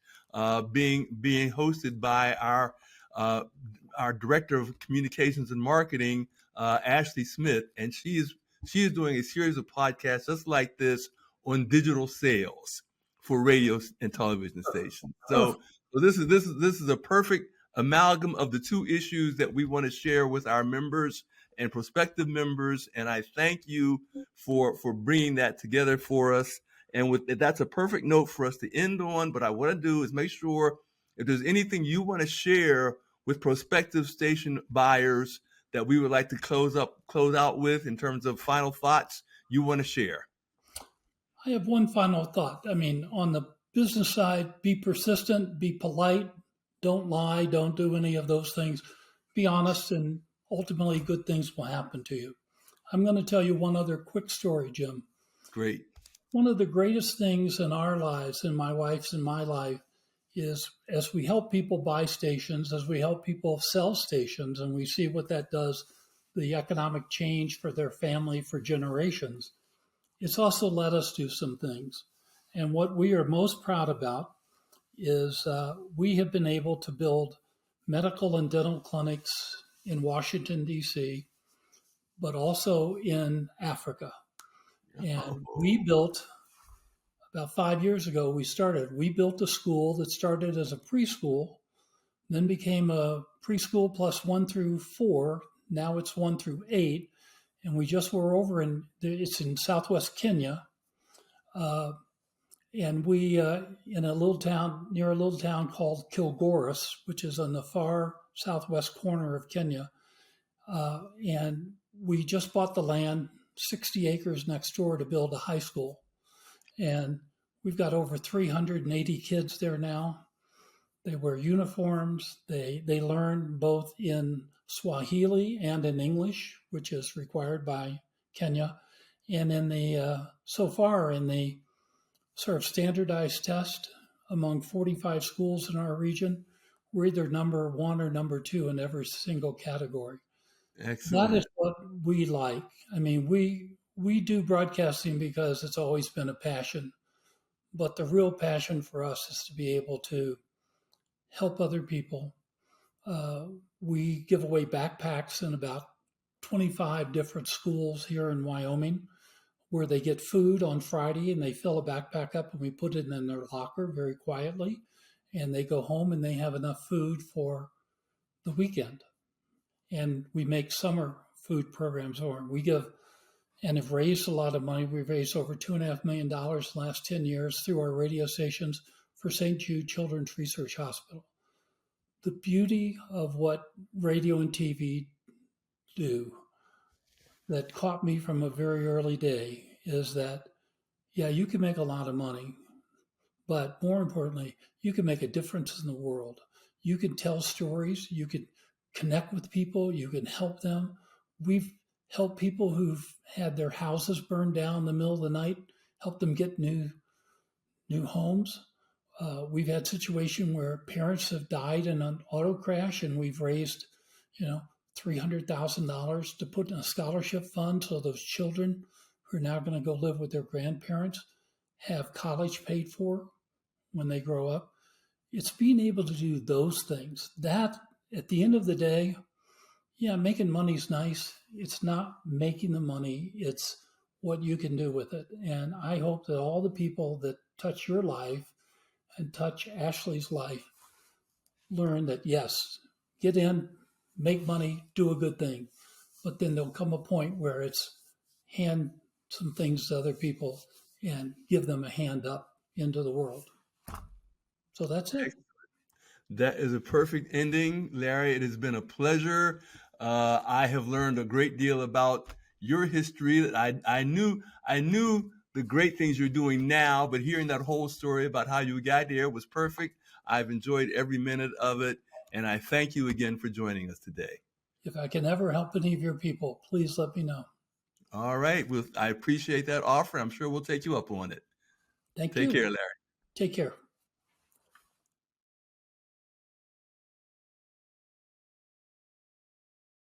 being hosted by our director of communications and marketing, Ashley Smith, and she is doing a series of podcasts just like this on digital sales for radio and television stations. So this is a perfect amalgam of the two issues that we want to share with our members and prospective members. And I thank you for bringing that together for us. And that's a perfect note for us to end on. But I want to do is make sure if there's anything you want to share with prospective station buyers that we would like to close out with in terms of final thoughts you want to share. I have one final thought. I mean, on the business side, be persistent, be polite, don't lie, don't do any of those things. Be honest, and ultimately good things will happen to you. I'm going to tell you one other quick story, Jim. Great. One of the greatest things in our lives, in my wife's and my life, is as we help people buy stations, as we help people sell stations, and we see what that does, the economic change for their family for generations, it's also let us do some things. And what we are most proud about is we have been able to build medical and dental clinics in Washington, D.C., but also in Africa. And we built, about 5 years ago, we built a school that started as a preschool, then became a preschool plus 1 through 4. Now it's 1 through 8. And we just were over it's in Southwest Kenya. And we, in a little town called Kilgoris, which is on the far southwest corner of Kenya. And we just bought the land, 60 acres next door, to build a high school. And we've got over 380 kids there now. They wear uniforms. They learn both in Swahili and in English, which is required by Kenya. And in the so far in the sort of standardized test among 45 schools in our region, we're either number one or number two in every single category. That Excellent. is what we like. I mean, we do broadcasting because it's always been a passion, but the real passion for us is to be able to help other people. We give away backpacks in about 25 different schools here in Wyoming where they get food on Friday and they fill a backpack up and we put it in their locker very quietly. And they go home and they have enough food for the weekend. And we make summer food programs for them. We give and have raised a lot of money. We've raised over $2.5 million in the last 10 years through our radio stations for St. Jude Children's Research Hospital. The beauty of what radio and TV do that caught me from a very early day is that, yeah, you can make a lot of money, but more importantly, you can make a difference in the world. You can tell stories, you can connect with people, you can help them. We've helped people who've had their houses burned down in the middle of the night, help them get new homes. We've had situation where parents have died in an auto crash, and we've raised, $300,000 to put in a scholarship fund so those children who are now going to go live with their grandparents have college paid for when they grow up. It's being able to do those things. That, at the end of the day, yeah, making money's nice. It's not making the money. It's what you can do with it. And I hope that all the people that touch your life and touch Ashley's life learn that, yes, get in, make money, do a good thing. But then there'll come a point where it's hand some things to other people and give them a hand up into the world. So that's it. That is a perfect ending, Larry. It has been a pleasure. I have learned a great deal about your history. That I knew the great things you're doing now, but hearing that whole story about how you got there was perfect. I've enjoyed every minute of it, and I thank you again for joining us today. If I can ever help any of your people, please let me know. All right. Well, I appreciate that offer. I'm sure we'll take you up on it. Thank Take you. care, Larry. Take care.